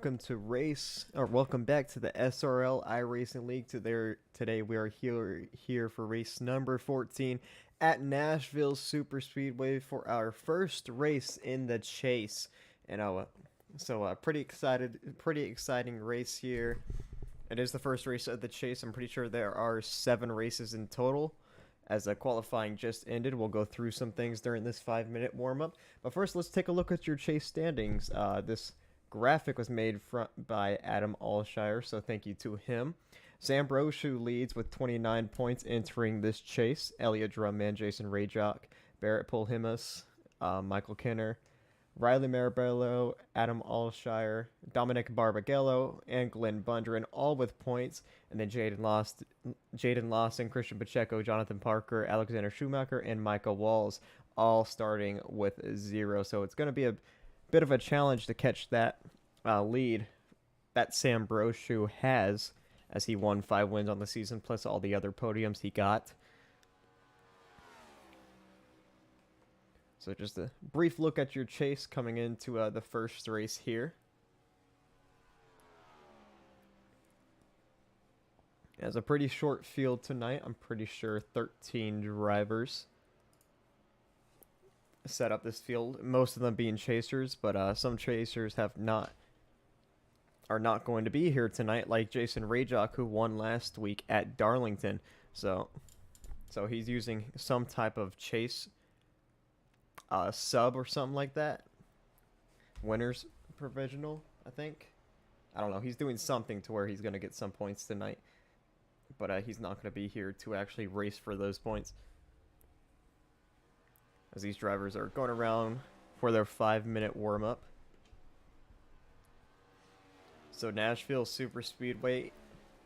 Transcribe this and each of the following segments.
welcome to welcome back to the SRL iRacing League. Today we are here for race number 14 at Nashville Super Speedway for our first race in the chase. And pretty exciting race here. It is the first race of the chase. I'm pretty sure there are 7 races in total. As qualifying just ended, we'll go through some things during this 5-minute warm-up. But first, let's take a look at your chase standings. This graphic was made by Adam Alshire, so thank you to him. Sam Brochu leads with 29 points entering this chase. Elliot Drumman, Jason Rayjock, Barrett Pulhimus, Michael Kenner, Riley Marabello, Adam Alshire, Dominic Barbagello, and Glenn Bundren, all with points. And then Jaden Lawson, Christian Pacheco, Jonathan Parker, Alexander Schumacher, and Micah Walls, all starting with 0. So it's going to be a bit of a challenge to catch that lead that Sam Brochu has, as he won 5 wins on the season, plus all the other podiums he got. So just a brief look at your chase coming into the first race here. It has a pretty short field tonight. I'm pretty sure 13 drivers set up this field. Most of them being chasers, but some chasers are not going to be here tonight, like Jason Rayjock, who won last week at Darlington. So he's using some type of chase sub or something like that. Winner's provisional, I think. I don't know. He's doing something to where he's going to get some points tonight. But he's not going to be here to actually race for those points. As these drivers are going around for their 5-minute warm-up. So Nashville Super Speedway,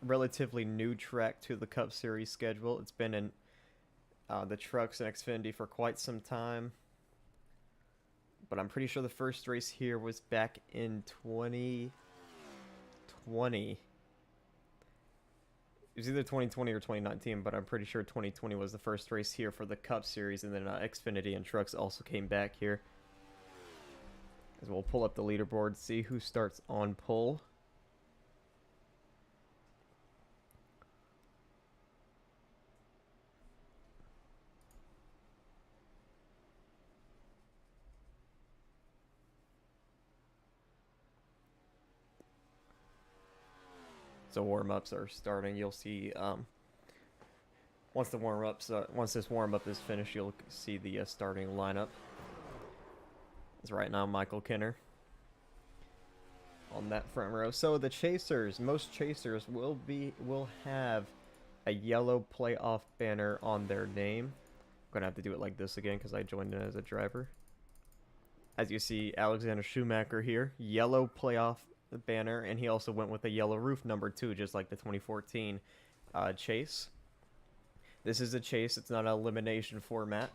relatively new track to the Cup Series schedule. It's been in the trucks and Xfinity for quite some time. But I'm pretty sure the first race here was back in 2020. It was either 2020 or 2019, but I'm pretty sure 2020 was the first race here for the Cup Series, and then Xfinity and Trucks also came back here. As we'll pull up the leaderboard, see who starts on pole. So warm-ups are starting. You'll see once this warm-up is finished, you'll see the starting lineup. It's right now Michael Kenner on that front row. So the chasers, most chasers will have a yellow playoff banner on their name. I'm gonna have to do it like this again because I joined in as a driver. As you see, Alexander Schumacher here, yellow playoff banner, and he also went with a yellow roof number 2, just like the 2014 chase. This is a chase. It's not an elimination format.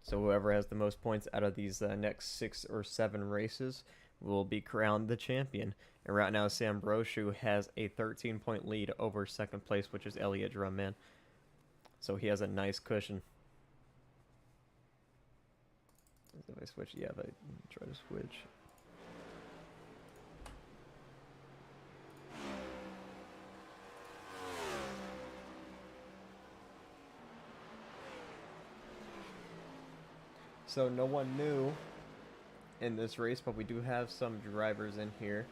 So whoever has the most points out of these next 6 or 7 races will be crowned the champion. And right now, Sam Brochu has a 13-point lead over second place, which is Elliot Drumman. So he has a nice cushion. If I switch, yeah, if I try to switch. So no one new in this race, but we do have some drivers in here.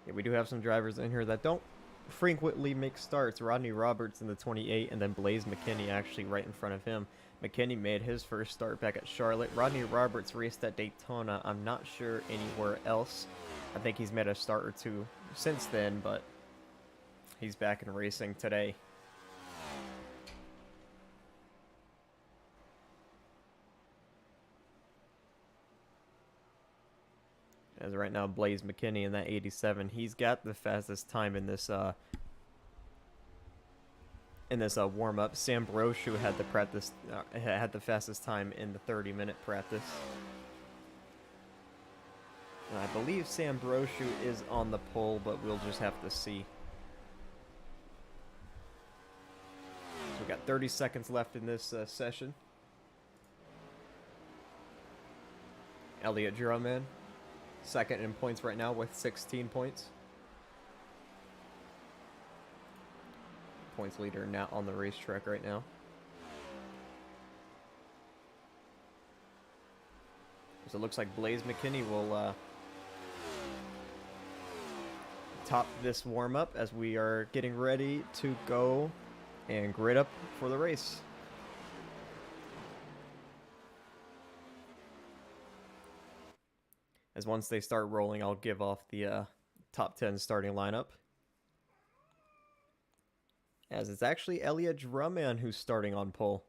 Yeah, we do have some drivers in here that don't frequently make starts. Rodney Roberts in the 28, and then Blaze McKinney actually right in front of him. McKinney made his first start back at Charlotte. Rodney Roberts raced at Daytona. I'm not sure anywhere else. I think he's made a start or 2 since then, but he's back in racing today. As right now, Blaze McKinney in that 87, he's got the fastest time in this warm-up. Sam Brochu had the fastest time in the 30-minute practice. And I believe Sam Brochu is on the pole, but we'll just have to see. So we got 30 seconds left in this session. Elliott Drummond, second in points right now with 16 points. Points leader now on the racetrack right now. So it looks like Blaze McKinney will top this warm-up as we are getting ready to go and grid up for the race. As once they start rolling, I'll give off the top 10 starting lineup. As it's actually Elliott Drummond who's starting on pole.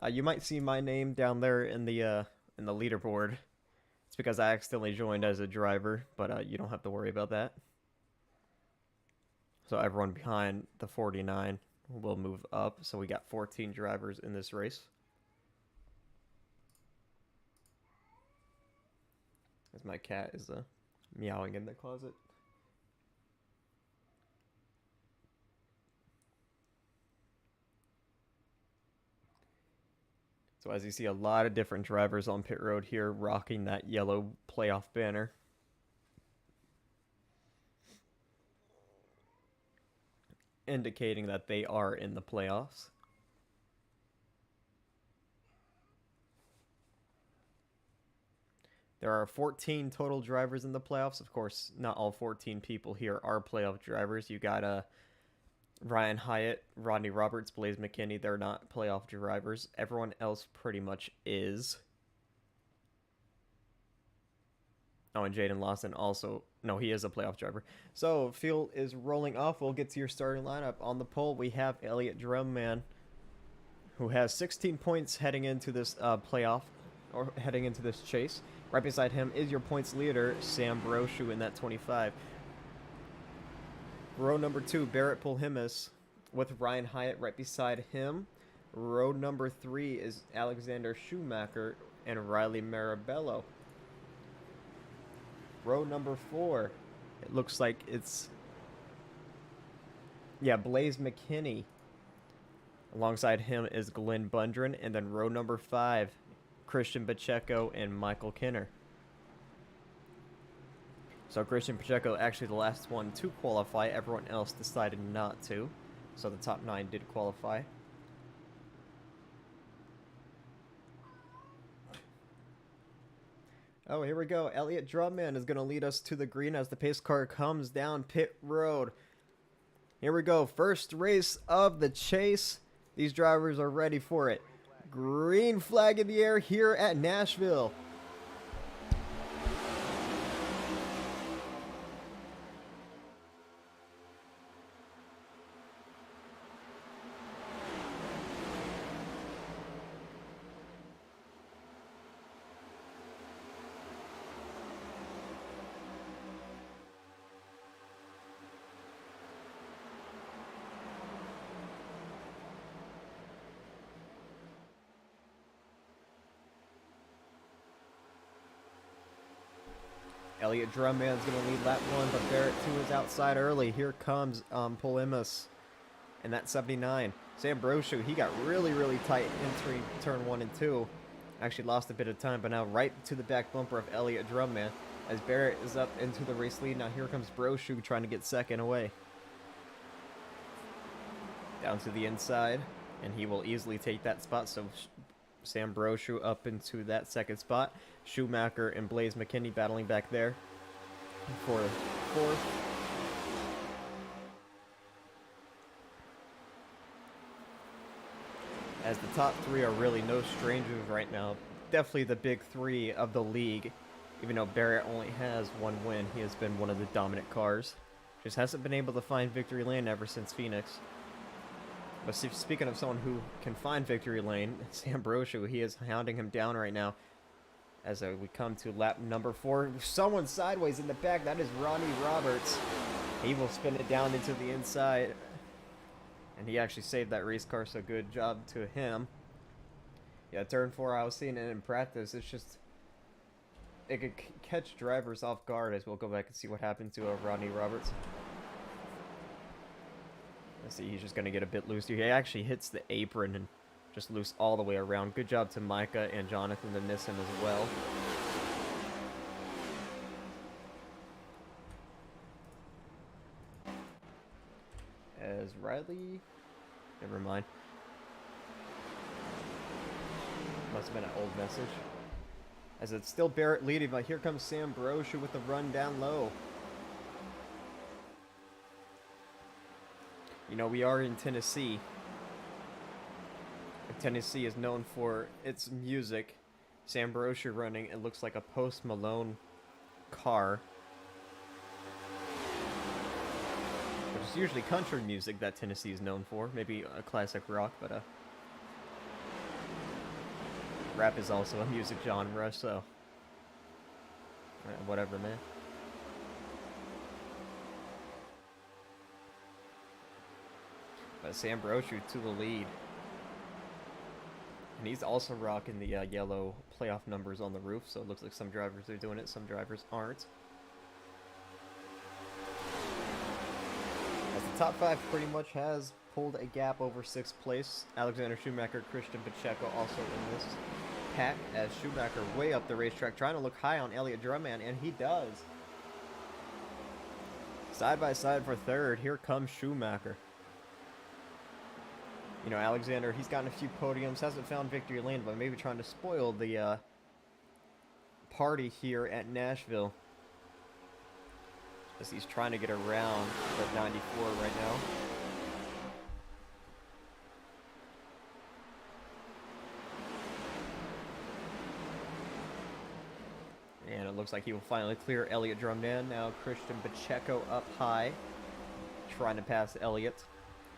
You might see my name down there in the leaderboard. It's because I accidentally joined as a driver, but you don't have to worry about that. So everyone behind the 49 will move up. So we got 14 drivers in this race. As my cat is meowing in the closet. So as you see, a lot of different drivers on pit road here rocking that yellow playoff banner. Indicating that they are in the playoffs. There are 14 total drivers in the playoffs. Of course, not all 14 people here are playoff drivers. You got Ryan Hyatt, Rodney Roberts, Blaze McKinney. They're not playoff drivers. Everyone else pretty much is. Oh, and Jaden Lawson also. No, he is a playoff driver. So, field is rolling off. We'll get to your starting lineup. On the pole, we have Elliott Drummond, who has 16 points heading into this playoff, or heading into this chase. Right beside him is your points leader, Sam Brochu, in that 25. Row number 2, Barrett Pulhimus with Ryan Hyatt right beside him. Row number 3 is Alexander Schumacher and Riley Marabello. Row number 4, it looks like it's, Blaze McKinney. Alongside him is Glenn Bundren. And then row number 5, Christian Pacheco and Michael Kinner. So Christian Pacheco, actually the last one to qualify. Everyone else decided not to. So the top 9 did qualify. Oh, here we go. Elliott Drummond is going to lead us to the green as the pace car comes down pit road. Here we go. First race of the chase. These drivers are ready for it. Green flag in the air here at Nashville. Elliott Drummond's going to lead lap 1, but Barrett 2 is outside early. Here comes Pulhimus, and that's 79. Sam Brochu, he got really, really tight entering turn 1 and 2. Actually lost a bit of time, but now right to the back bumper of Elliott Drummond as Barrett is up into the race lead. Now here comes Brochu trying to get second away. Down to the inside, and he will easily take that spot. So Sam Brochu up into that second spot. Schumacher and Blaze McKinney battling back there for fourth. As the top 3 are really no strangers right now. Definitely the big 3 of the league. Even though Barrett only has 1 win, he has been one of the dominant cars. Just hasn't been able to find victory lane ever since Phoenix. But speaking of someone who can find victory lane, Sam Brochu, he is hounding him down right now. As we come to lap number 4. Someone sideways in the back. That is Ronnie Roberts. He will spin it down into the inside. And he actually saved that race car, so good job to him. Yeah, turn 4, I was seeing it in practice. It's just, it could catch drivers off guard, as we'll go back and see what happened to Ronnie Roberts. Let's see, he's just going to get a bit loose here. He actually hits the apron and just loose all the way around. Good job to Micah and Jonathan to miss him as well. As Riley... Never mind. Must have been an old message. As it's still Barrett leading, but here comes Sam Brochu with the run down low. You know, we are in Tennessee. Tennessee is known for its music. Sam Brochu running, it looks like a Post Malone car. Which is usually country music that Tennessee is known for. Maybe a classic rock, but rap is also a music genre, so whatever, man. But Sam Brochu to the lead. And he's also rocking the yellow playoff numbers on the roof, so it looks like some drivers are doing it, some drivers aren't. As the top 5 pretty much has pulled a gap over 6th place. Alexander Schumacher, Christian Pacheco also in this pack, as Schumacher way up the racetrack trying to look high on Elliott Drumman, and he does. Side by side for 3rd, here comes Schumacher. You know, Alexander, he's gotten a few podiums, hasn't found victory lane, but maybe trying to spoil the party here at Nashville. As he's trying to get around the 94 right now. And it looks like he will finally clear Elliott Drumman. Now Christian Pacheco up high, trying to pass Elliott.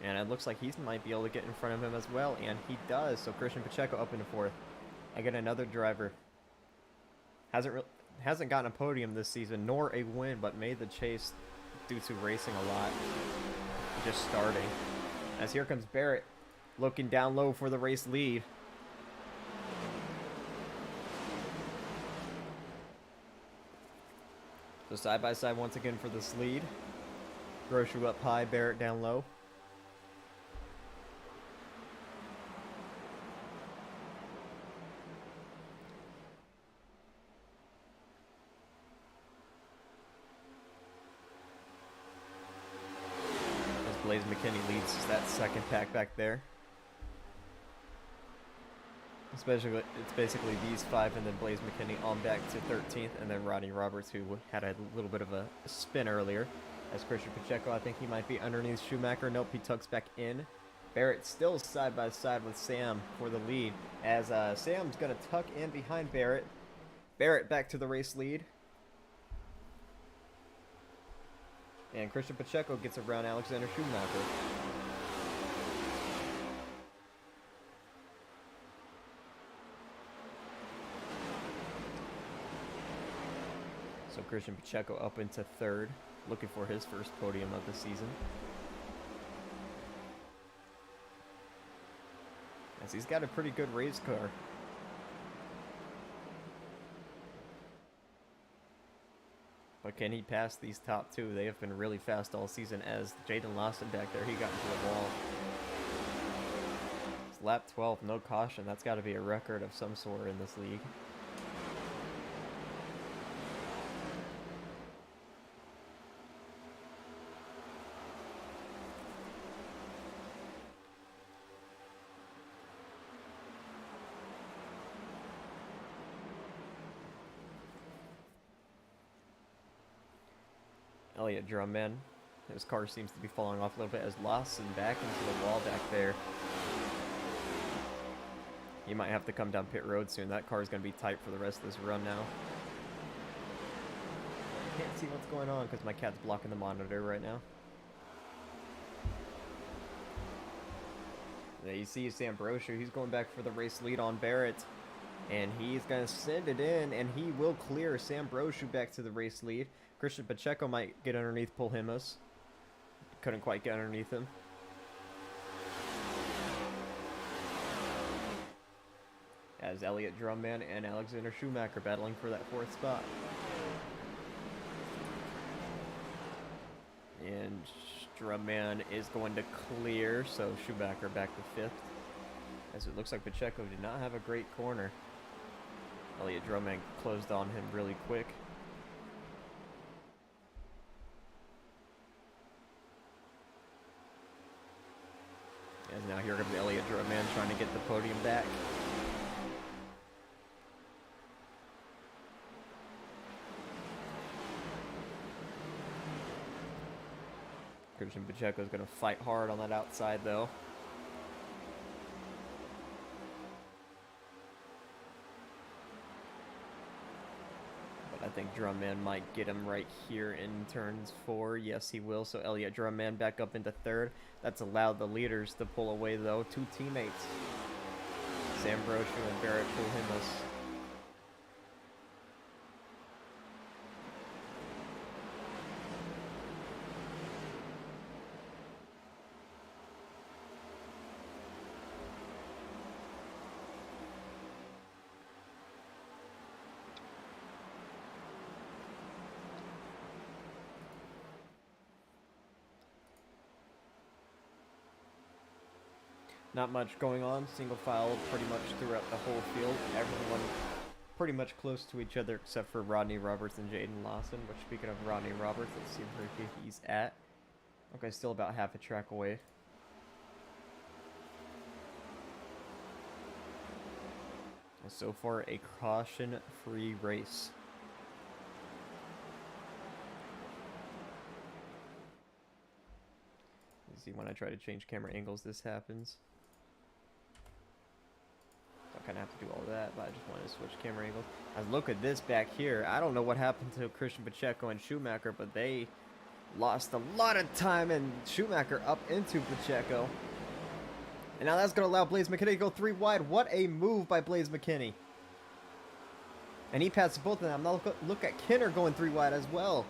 And it looks like he might be able to get in front of him as well, and he does. So Christian Pacheco up into 4th. I get another driver. Hasn't gotten a podium this season, nor a win, but made the chase due to racing a lot. Just starting. As here comes Barrett, looking down low for the race lead. So side by side once again for this lead. Brochu up high, Barrett down low. Blaze McKinney leads that 2nd pack back there. Especially, it's basically these 5 and then Blaze McKinney on back to 13th, and then Rodney Roberts, who had a little bit of a spin earlier. As Christian Pacheco, I think he might be underneath Schumacher. Nope, he tucks back in. Barrett still side by side with Sam for the lead, as Sam's going to tuck in behind Barrett. Barrett back to the race lead. And Christian Pacheco gets around Alexander Schumacher. So Christian Pacheco up into 3rd, looking for his first podium of the season. As he's got a pretty good race car. But can he pass these top 2? They have been really fast all season, as Jaden Lawson back there, he got into the wall. It's lap 12, no caution. That's got to be a record of some sort in this league. Elliott Drumman. His car seems to be falling off a little bit as Lawson back into the wall back there. He might have to come down pit road soon. That car is going to be tight for the rest of this run now. I can't see what's going on because my cat's blocking the monitor right now. There you see Sam Brochu. He's going back for the race lead on Barrett. And he's going to send it in, and he will clear Sam Brochu back to the race lead. Christian Pacheco might get underneath Paul Himos. Couldn't quite get underneath him. As Elliott Drumman and Alexander Schumacher battling for that 4th spot. And Drumman is going to clear, so Schumacher back to 5th. as it looks like Pacheco did not have a great corner. Elliott Drumman closed on him really quick. As now here comes Elliott Drumman trying to get the podium back. Christian Pacheco is going to fight hard on that outside, though. But I think Drumman might get him right here in turns 4. Yes, he will. So Elliott Drumman back up into 3rd. That's allowed the leaders to pull away, though. 2 teammates, Sam Brochu and Barrett Pulimas. Not much going on, single file pretty much throughout the whole field. Everyone pretty much close to each other except for Rodney Roberts and Jaden Lawson. Which, speaking of Rodney Roberts, let's see where he's at. Okay, still about half a track away. And so far, a caution-free race. You see, when I try to change camera angles, this happens. Kind of have to do all that, but I just wanted to switch camera angles. As look at this back here. I don't know what happened to Christian Pacheco and Schumacher, but they lost a lot of time, and Schumacher up into Pacheco. And now that's going to allow Blaze McKinney to go 3 wide. What a move by Blaze McKinney. And he passes both of them. Now look at Kinner going 3 wide as well.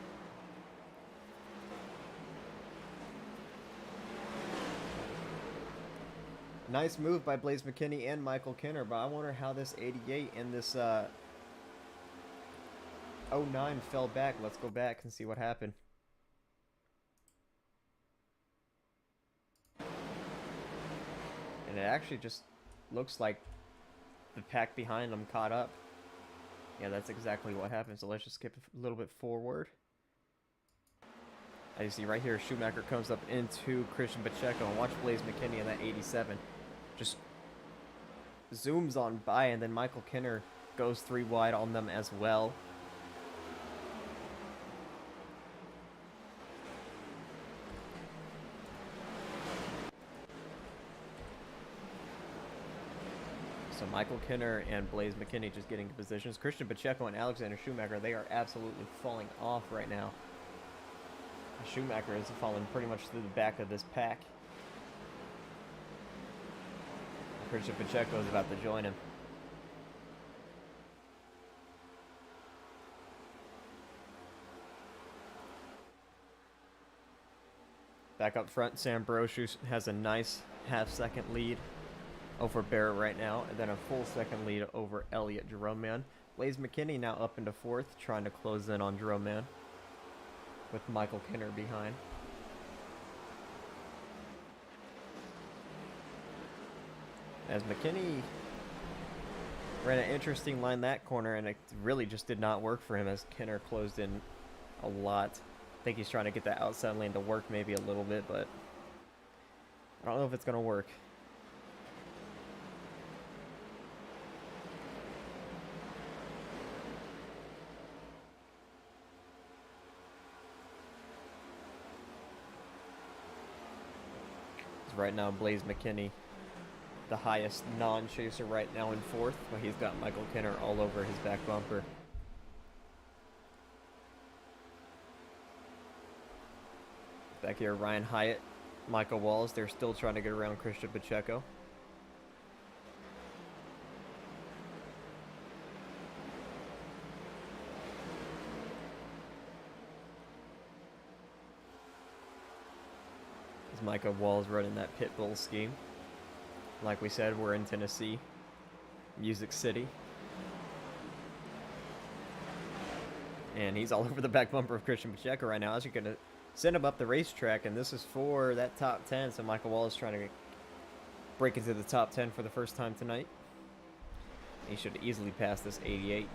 Nice move by Blaze McKinney and Michael Kinner, but I wonder how this 88 and this 09 fell back. Let's go back and see what happened. And it actually just looks like the pack behind them caught up. Yeah, that's exactly what happened. So let's just skip a little bit forward. As you see right here, Schumacher comes up into Christian Pacheco, and watch Blaze McKinney in that 87. Just zooms on by, and then Michael Kinner goes 3 wide on them as well. So Michael Kinner and Blaze McKinney just getting to positions. Christian Pacheco and Alexander Schumacher, they are absolutely falling off right now. Schumacher is falling pretty much through the back of this pack. Christian Pacheco is about to join him. Back up front, Sam Brochu has a nice half-second lead over Barrett right now, and then a full second lead over Elliott Drumman. Blaze McKinney now up into 4th, trying to close in on Drumman, with Michael Kinner behind. As McKinney ran an interesting line that corner, and it really just did not work for him as Kinner closed in a lot. I think he's trying to get that outside lane to work maybe a little bit, but I don't know if it's going to work. Right now, Blaze McKinney, the highest non-chaser right now in 4th, but he's got Michael Kinner all over his back bumper. Back here, Ryan Hyatt, Michael Walls, they're still trying to get around Christian Pacheco. Micah Walls running that pit bull scheme. Like we said, we're in Tennessee, Music City. And he's all over the back bumper of Christian Pacheco right now. As you're going to send him up the racetrack, and this is for that top 10. So Michael Walls trying to break into the top 10 for the first time tonight. He should easily pass this 88.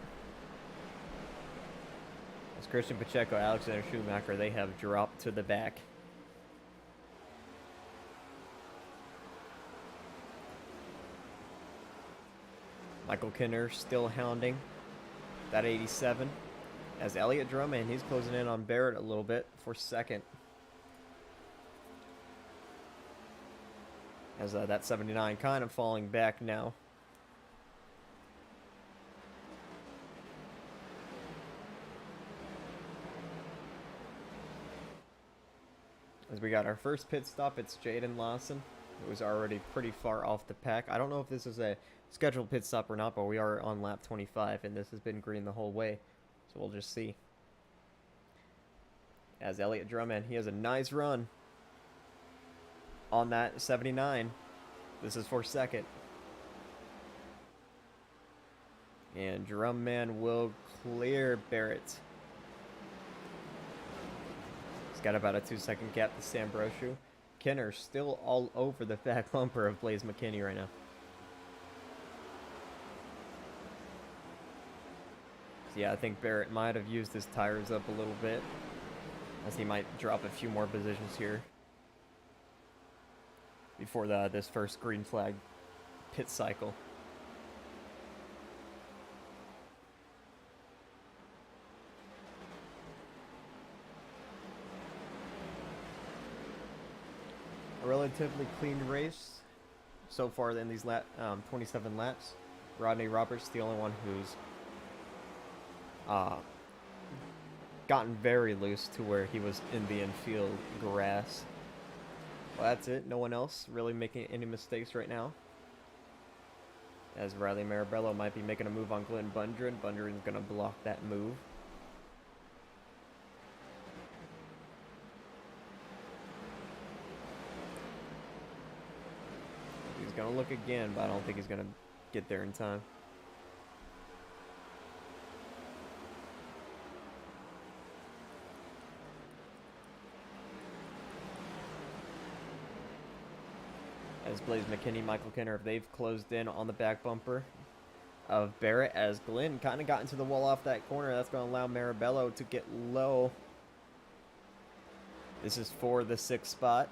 As Christian Pacheco, Alexander Schumacher, they have dropped to the back. Michael Kinner still hounding that 87. As Elliott Drummond, he's closing in on Barrett a little bit for second. As that 79 kind of falling back now. As we got our first pit stop, it's Jaden Lawson, who was already pretty far off the pack. I don't know if this is a scheduled pit stop or not, but we are on lap 25, and this has been green the whole way. So we'll just see. As Elliott Drummond, he has a nice run on that 79. This is for second. And Drummond will clear Barrett. He's got about a 2-second gap to Sam Brochu. Kinner still all over the back bumper of Blaze McKinney right now. So yeah, I think Barrett might have used his tires up a little bit, as he might drop a few more positions here before this first green flag pit cycle. A relatively clean race so far in these 27 laps. Rodney Roberts, the only one who's gotten very loose to where he was in the infield grass. Well, that's it. No one else really making any mistakes right now. As Riley Marabello might be making a move on Glenn Bundren. Bundren's going to block that move. He's going to look again, but I don't think he's going to get there in time. As Blaze McKinney, Michael Kinner, they've closed in on the back bumper of Barrett, as Glenn kind of got into the wall off that corner. That's going to allow Marabello to get low. This is for the 6th spot.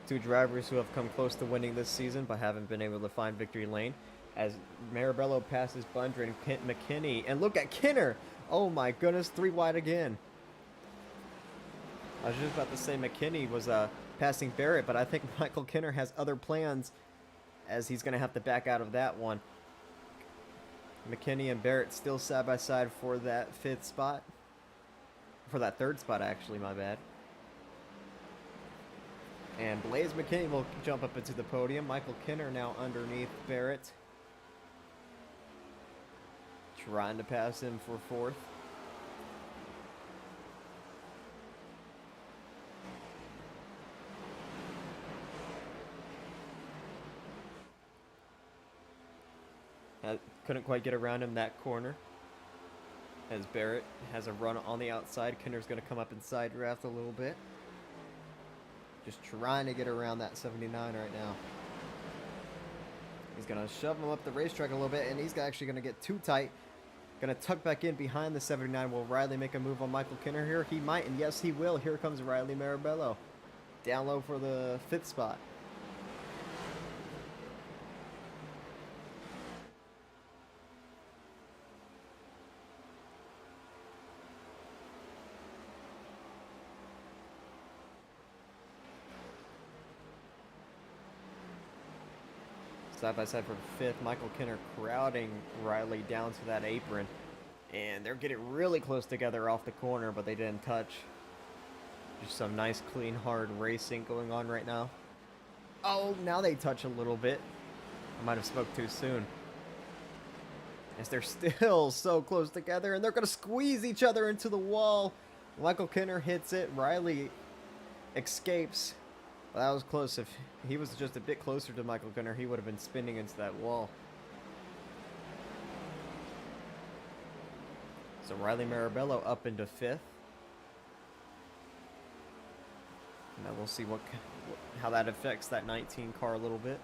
Two drivers who have come close to winning this season but haven't been able to find victory lane. As Marabello passes Bundren, McKinney, and look at Kinner. Oh my goodness, 3 wide again. I was just about to say McKinney was passing Barrett, but I think Michael Kinner has other plans, as he's going to have to back out of that one. McKinney and Barrett still side by side for that 5th spot. For that 3rd spot, actually, my bad. And Blaze McKinney will jump up into the podium. Michael Kinner now underneath Barrett, trying to pass him for 4th. Couldn't quite get around him that corner, as Barrett has a run on the outside. Kinner's going to come up inside draft a little bit. Just trying to get around that 79 right now. He's going to shove him up the racetrack a little bit, and he's actually going to get too tight. Going to tuck back in behind the 79. Will Riley make a move on Michael Kinner here? He might, and yes, he will. Here comes Riley Marabello. Down low for the 5th spot. Side by side for 5th. Michael Kinner crowding Riley down to that apron. And they're getting really close together off the corner, but they didn't touch. Just some nice, clean, hard racing going on right now. Oh, now they touch a little bit. I might have spoke too soon. As they're still so close together, and they're going to squeeze each other into the wall. Michael Kinner hits it. Riley escapes. Well, that was close. If he was just a bit closer to Michael Kinner, he would have been spinning into that wall. So Riley Marabello up into 5th. Now we'll see how that affects that 19 car a little bit.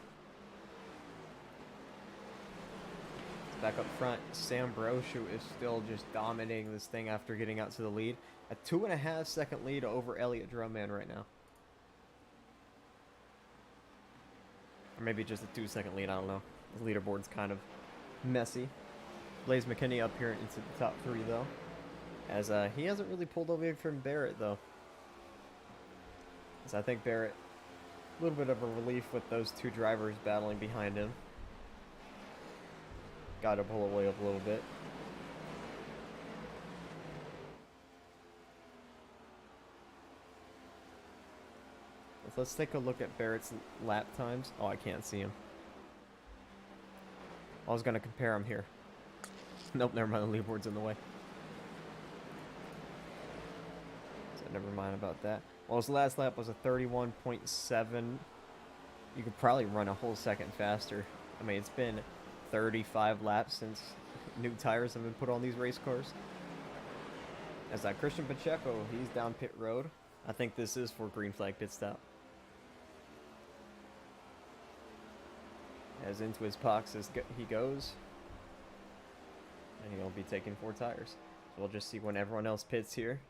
Back up front, Sam Broshu is still just dominating this thing after getting out to the lead. A 2.5 second lead over Elliott Drumman right now. Or maybe just a 2-second lead, I don't know. The leaderboard's kind of messy. Blaze McKinney up here into the top 3 though. As he hasn't really pulled away from Barrett though. As I think Barrett, a little bit of a relief with those 2 drivers battling behind him. Got to pull away up a little bit. Let's take a look at Barrett's lap times. Oh, I can't see him. I was going to compare him here. Nope, never mind. The leaderboard's in the way. So never mind about that. Well, his last lap was a 31.7. You could probably run a whole second faster. I mean, it's been 35 laps since new tires have been put on these race cars. As that Christian Pacheco, he's down pit road. I think this is for green flag pit stop. As into his box as he goes. And he'll be taking 4 tires. So we'll just see when everyone else pits here.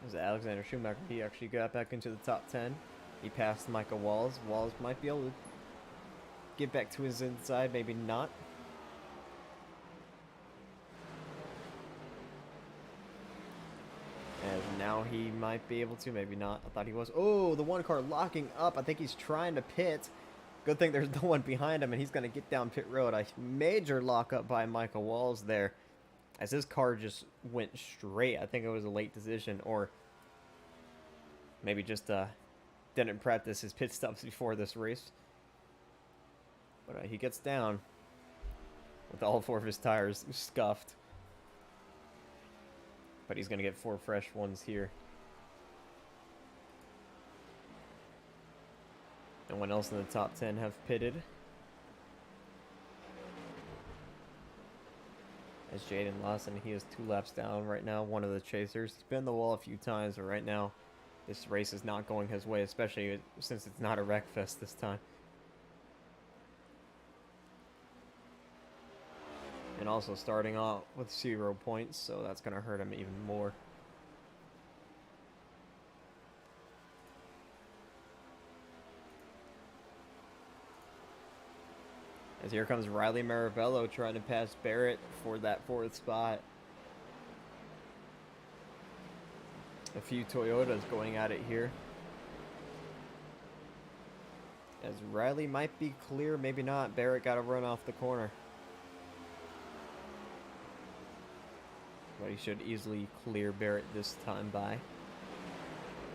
As Alexander Schumacher, he actually got back into the top 10. He passed Michael Walls. Walls might be able to get back to his inside, maybe not. And now he might be able to, maybe not. I thought he was. Oh, the one car locking up. I think he's trying to pit. Good thing there's no one behind him, and he's going to get down pit road. A major lockup by Michael Walls there. As his car just went straight. I think it was a late decision, or maybe just didn't practice his pit stops before this race. But he gets down with all 4 of his tires scuffed. But he's going to get 4 fresh ones here. No one else in the top 10 have pitted. As Jaden Lawson, he is 2 laps down right now, one of the chasers. He's been in the wall a few times, but right now this race is not going his way, especially since it's not a wreck fest this time. And also starting off with 0 points, so that's going to hurt him even more. As here comes Riley Marabello trying to pass Barrett for that 4th spot. A few Toyotas going at it here. As Riley might be clear, maybe not. Barrett got to run off the corner. But he should easily clear Barrett this time by.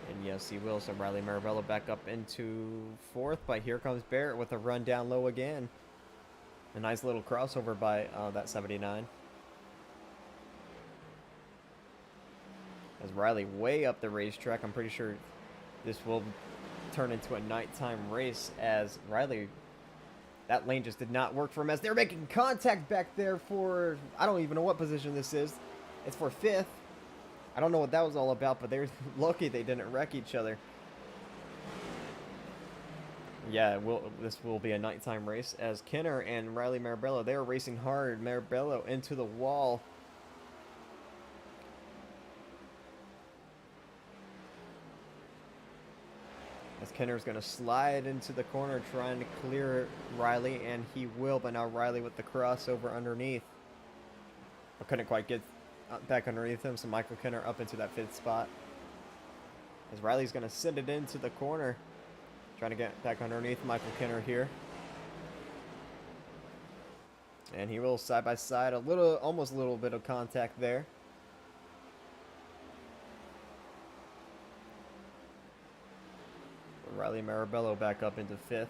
And yes, he will. So Riley Marabello back up into 4th. But here comes Barrett with a run down low again. A nice little crossover by that 79. As Riley way up the racetrack, I'm pretty sure this will turn into a nighttime race as Riley, that lane just did not work for him as they're making contact back there for, I don't even know what position this is. It's for 5th. I don't know what that was all about, but they're lucky they didn't wreck each other. Yeah, this will be a nighttime race as Kenner and Riley Marabello, they are racing hard. Marabello into the wall. As Kenner's going to slide into the corner trying to clear Riley, and he will, but now Riley with the crossover underneath. I couldn't quite get back underneath him, so Michael Kenner up into that 5th spot. As Riley's going to send it into the corner. Trying to get back underneath Michael Kenner here. And he rolls side by side. Almost a little bit of contact there. Riley Marabello back up into 5th.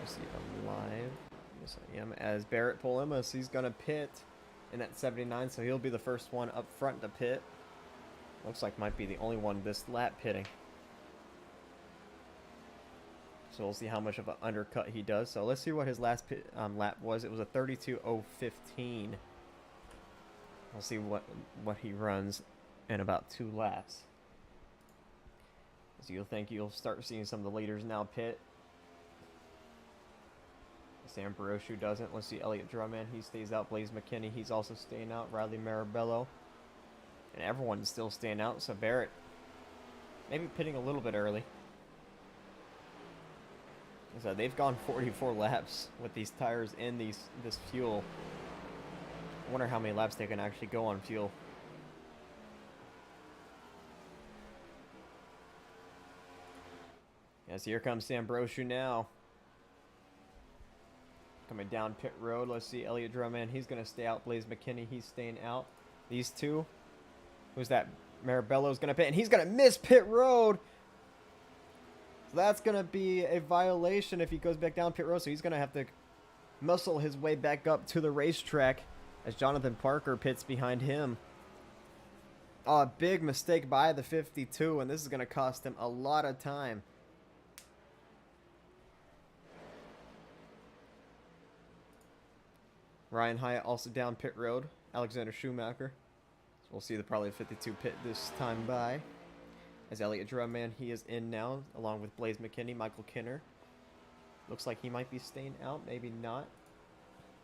See if I'm live. Yes, I am. As Barrett Polemus, he's going to pit. in that 79, so he'll be the first one up front to pit. Looks like might be the only one this lap pitting. So we'll see how much of an undercut he does. So let's see what his last lap was. It was a 32.015. We'll see what he runs in about 2 laps. So you'll think you'll start seeing some of the leaders now pit. Sam Baroshu doesn't. Let's see Elliott Drummond. He stays out. Blaze McKinney, he's also staying out. Riley Marabello. And everyone's still staying out. So Barrett maybe pitting a little bit early. So they've gone 44 laps with these tires and this fuel. I wonder how many laps they can actually go on fuel. Yes, here comes Sam Broshu now. Coming down pit road. Let's see Elliott Drummond. He's going to stay out. Blaze McKinney, he's staying out. These two. Who's that? Marabello's going to pit, and he's going to miss pit road. So that's going to be a violation if he goes back down pit road. So he's going to have to muscle his way back up to the racetrack as Jonathan Parker pits behind him. Oh, a big mistake by the 52, and this is going to cost him a lot of time. Ryan Hyatt also down pit road. Alexander Schumacher. So we'll see the probably 52 pit this time by. As Elliott Drummond, he is in now, along with Blaze McKinney, Michael Kinner. Looks like he might be staying out, maybe not.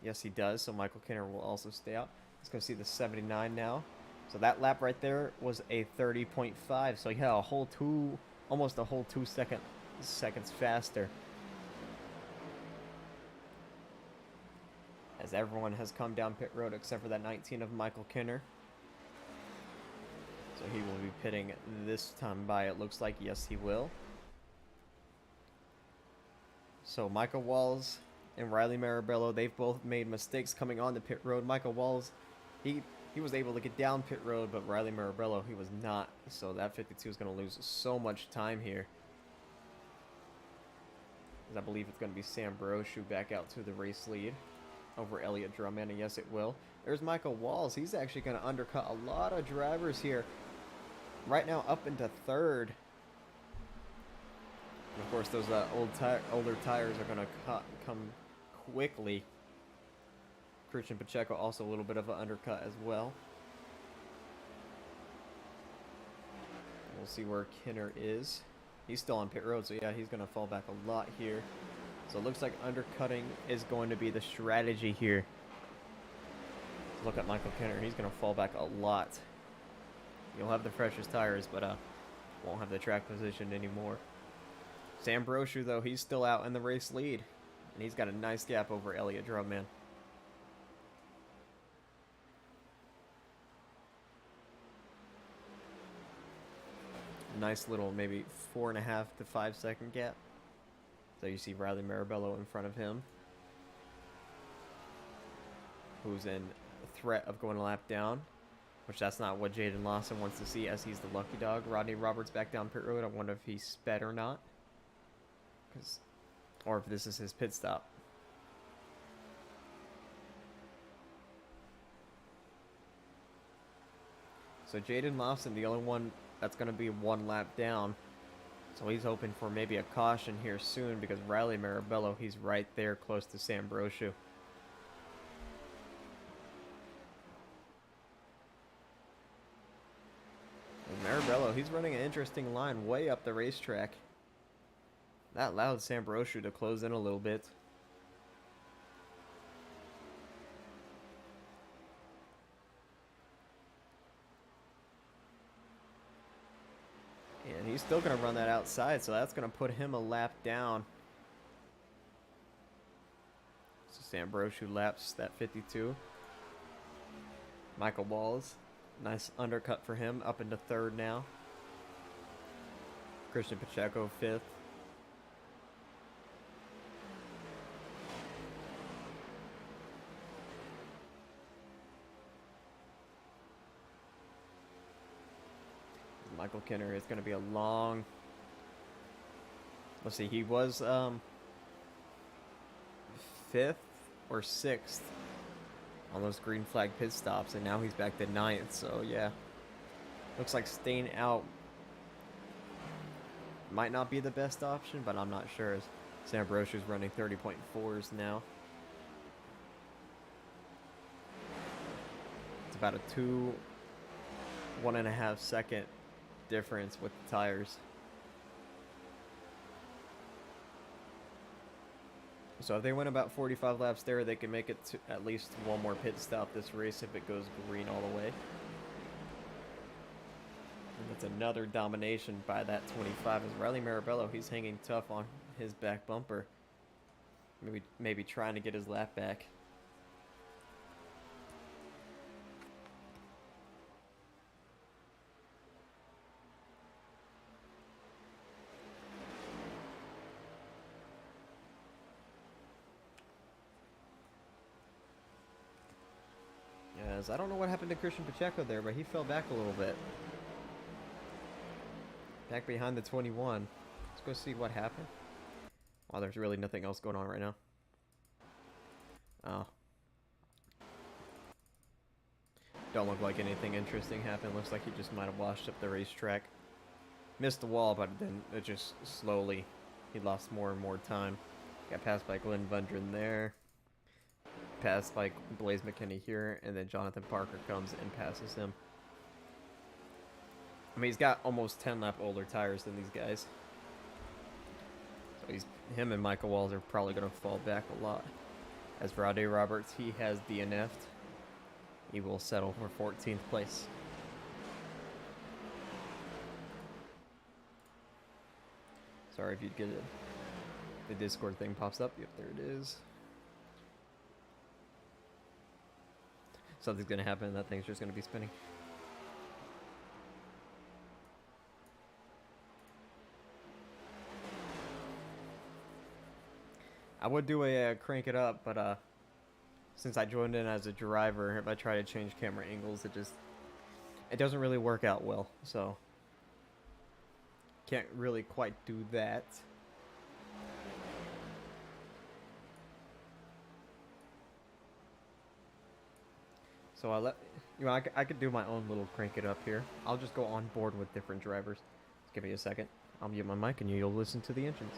Yes, he does, so Michael Kinner will also stay out. Let's go see the 79 now. So that lap right there was a 30.5, so he had a whole almost a whole 2 seconds faster. As everyone has come down pit road except for that 19 of Michael Kinner. So he will be pitting this time by, it looks like. Yes, he will. So Michael Walls and Riley Marabello, they've both made mistakes coming on the pit road. Michael Walls, he was able to get down pit road, but Riley Marabello, he was not. So that 52 is going to lose so much time here. As I believe it's going to be Sam Baroshu back out to the race lead over Elliott Drummond, and yes, it will. There's Michael Walls. He's actually going to undercut a lot of drivers here. Right now up into third. And of course, those older tires are going to come quickly. Christian Pacheco also a little bit of an undercut as well. We'll see where Kinner is. He's still on pit road, so yeah, he's going to fall back a lot here. So it looks like undercutting is going to be the strategy here. Look at Michael Kinner. He's going to fall back a lot. You'll have the freshest tires, but won't have the track position anymore. Sam Broshu, though, he's still out in the race lead. And he's got a nice gap over Elliott Drummond. Nice little maybe 4.5 to 5 second gap. So you see Riley Marabello in front of him, who's in threat of going a lap down, which that's not what Jaden Lawson wants to see, as he's the lucky dog. Rodney Roberts back down pit road. I wonder if he's sped or not, or if this is his pit stop. So Jaden Lawson, the only one that's going to be 1 lap down. So he's hoping for maybe a caution here soon, because Riley Marabello, he's right there close to Sam Broshu. And Marabello, he's running an interesting line way up the racetrack. That allowed Sam Broshu to close in a little bit. And he's still going to run that outside, so that's going to put him a lap down. So Sam Broshu laps that 52. Michael Walls, nice undercut for him, up into third now. Christian Pacheco, 5th. Michael Kinner is going to be a long... Let's see, he was 5th or 6th on those green flag pit stops, and now he's back to 9th. So yeah, looks like staying out might not be the best option, but I'm not sure. Sam Brochu's running 30.4s now. It's about a 1.5 second difference with the tires. So if they win about 45 laps there, they can make it to at least one more pit stop this race if it goes green all the way. And that's another domination by that 25. As Riley Marabello, he's hanging tough on his back bumper. Maybe trying to get his lap back. As I don't know what happened to Christian Pacheco there, but he fell back a little bit. Back behind the 21. Let's go see what happened. Wow, there's really nothing else going on right now. Oh. Don't look like anything interesting happened. Looks like he just might have washed up the racetrack. Missed the wall, but then it just slowly, he lost more and more time. Got passed by Glenn Bundren there. Passed by Blaze McKinney here, and then Jonathan Parker comes and passes him. I mean, he's got almost 10 lap older tires than these guys. So him and Michael Walls are probably going to fall back a lot. As for Rade Roberts, he has DNF'd. He will settle for 14th place. Sorry if you get it. The Discord thing pops up. Yep, there it is. Something's gonna happen and that thing's just gonna be spinning. I would do a crank it up, but since I joined in as a driver, if I try to change camera angles, it doesn't really work out well. So can't really quite do that. So I could do my own little crank it up here. I'll just go on board with different drivers. Just give me a second. I'll mute my mic and you'll listen to the engines.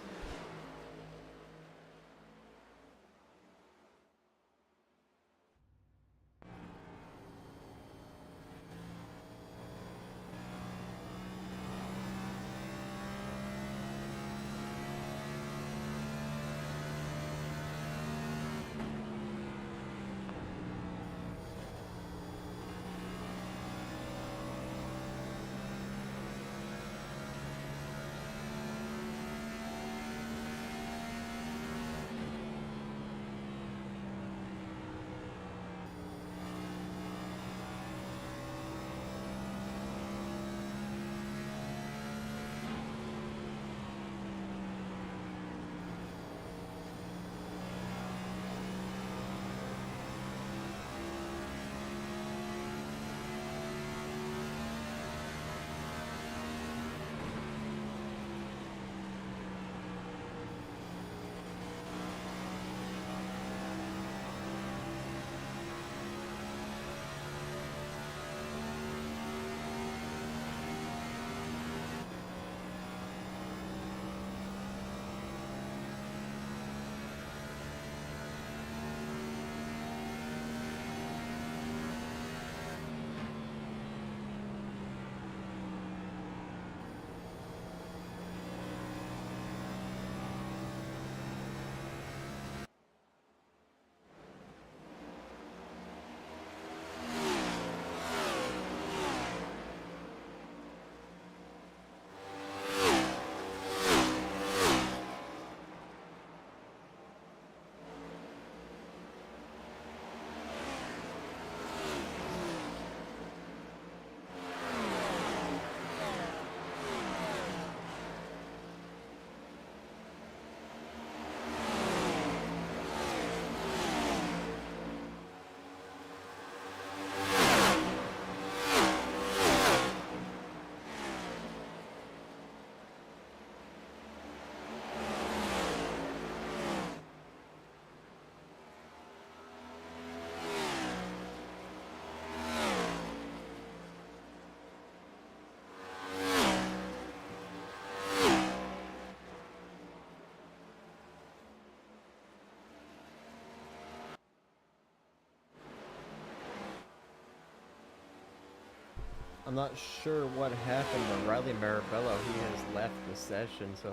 I'm not sure what happened, but Riley Marabello, he has left the session, so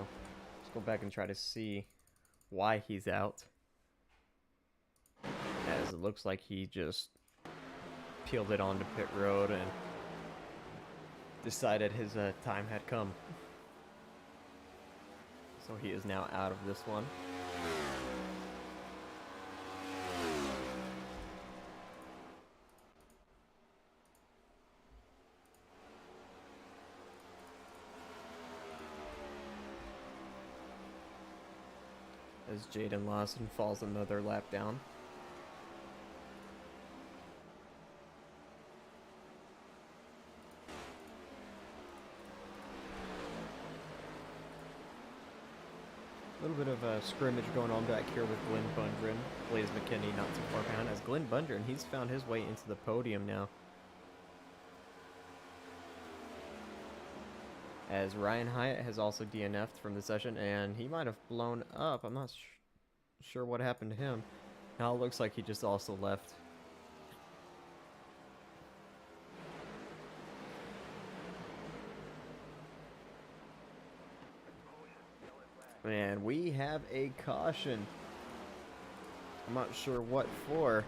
let's go back and try to see why he's out. As it looks like he just peeled it onto pit road and decided his time had come. So he is now out of this one. As Jaden Lawson falls another lap down. A little bit of a scrimmage going on back here with Glenn Bundren. Blaze McKinney not too far behind. As Glenn Bundren, he's found his way into the podium now. As Ryan Hyatt has also DNF'd from the session, and he might have blown up. I'm not sure what happened to him. Now it looks like he just also left. And we have a caution. I'm not sure what for.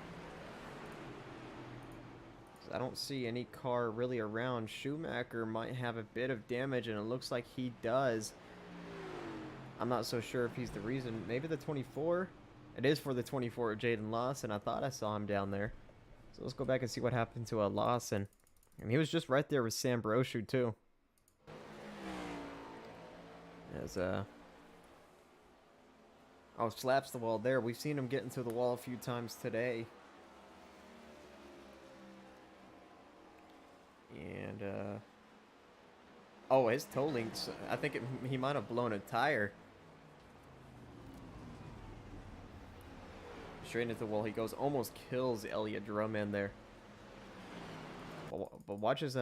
I don't see any car really around. Schumacher might have a bit of damage, and it looks like he does. I'm not so sure if he's the reason. Maybe the 24? It is for the 24 of Jaden Lawson. I thought I saw him down there. So let's go back and see what happened to Lawson. And he was just right there with Sam Brochu, too. As, oh, slaps the wall there. We've seen him get into the wall a few times today. And, oh, his toe links. I think he might have blown a tire. Straight into the wall he goes. Almost kills Elliott Drummond there. But watch his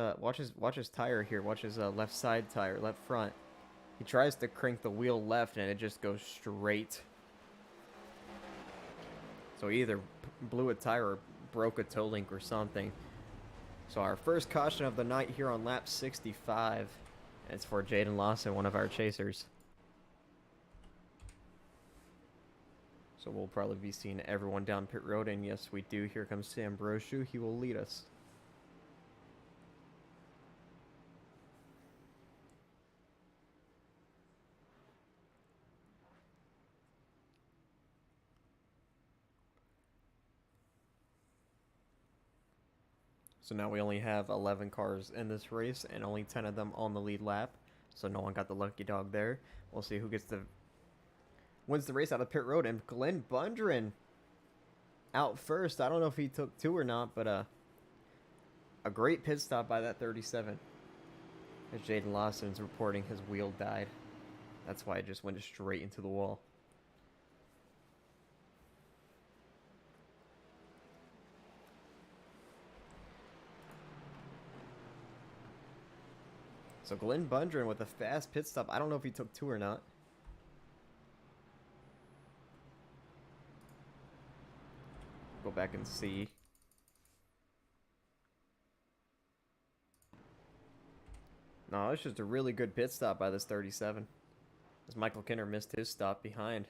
tire here. Watch his left side tire, left front. He tries to crank the wheel left, and it just goes straight. So he either blew a tire or broke a toe link or something. So our first caution of the night here on lap 65. And it's for Jaden Lawson, one of our chasers. So we'll probably be seeing everyone down pit road. And yes, we do. Here comes Sam Brochu. He will lead us. So now we only have 11 cars in this race and only 10 of them on the lead lap. So no one got the lucky dog there. We'll see who wins the race out of pit road. And Glenn Bundren out first. I don't know if he took two or not, but a great pit stop by that 37. As Jaden Lawson's reporting his wheel died. That's why it just went straight into the wall. So Glenn Bundren with a fast pit stop. I don't know if he took two or not. Go back and see. No, it's just a really good pit stop by this 37. As Michael Kinner missed his stop behind.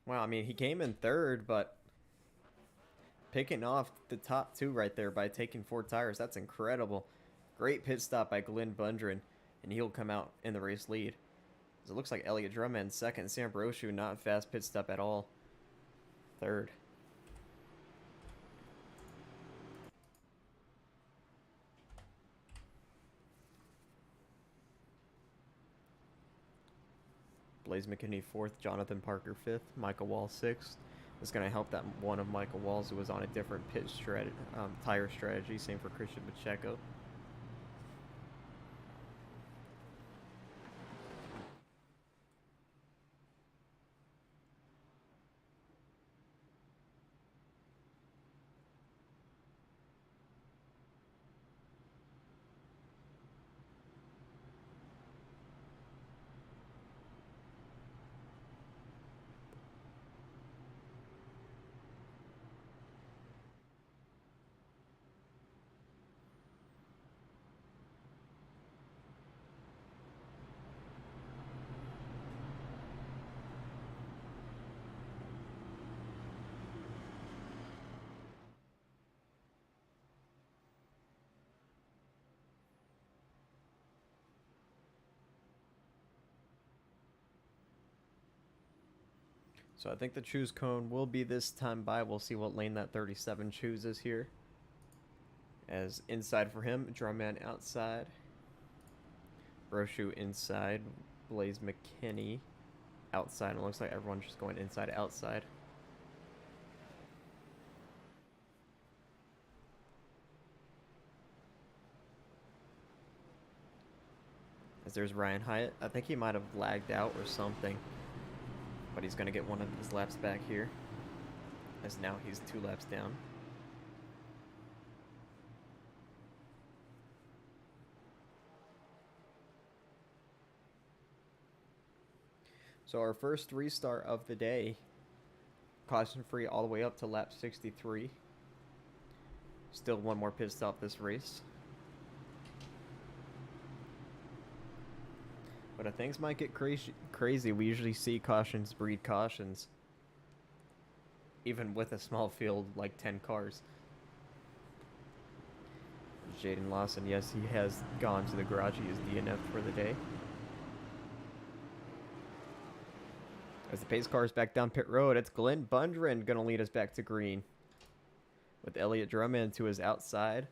Wow, I mean, he came in third, but picking off the top two right there by taking 4 tires, that's incredible. Great pit stop by Glenn Bundren, and he'll come out in the race lead. It looks like Elliott Drummond second, Sam Brochu not fast pit stop at all. Third. Blaze McKinney fourth, Jonathan Parker fifth, Michael Wall sixth. It's going to help that one of Michael Walls who was on a different pit tire strategy. Same for Christian Pacheco. So I think the choose cone will be this time by. We'll see what lane that 37 chooses here. As inside for him, Drumman outside. Broshu inside. Blaze McKinney outside. It looks like everyone's just going inside outside. As there's Ryan Hyatt. I think he might have lagged out or something. But he's going to get one of his laps back here. As now he's 2 laps down. So our first restart of the day. Caution free all the way up to lap 63. Still one more pit stop this race. But things might get crazy. We usually see cautions breed cautions. Even with a small field like 10 cars. Jaden Lawson, yes, he has gone to the garage. He is DNF'd for the day. As the pace car is back down pit road, it's Glenn Bundren going to lead us back to green. With Elliott Drummond to his outside.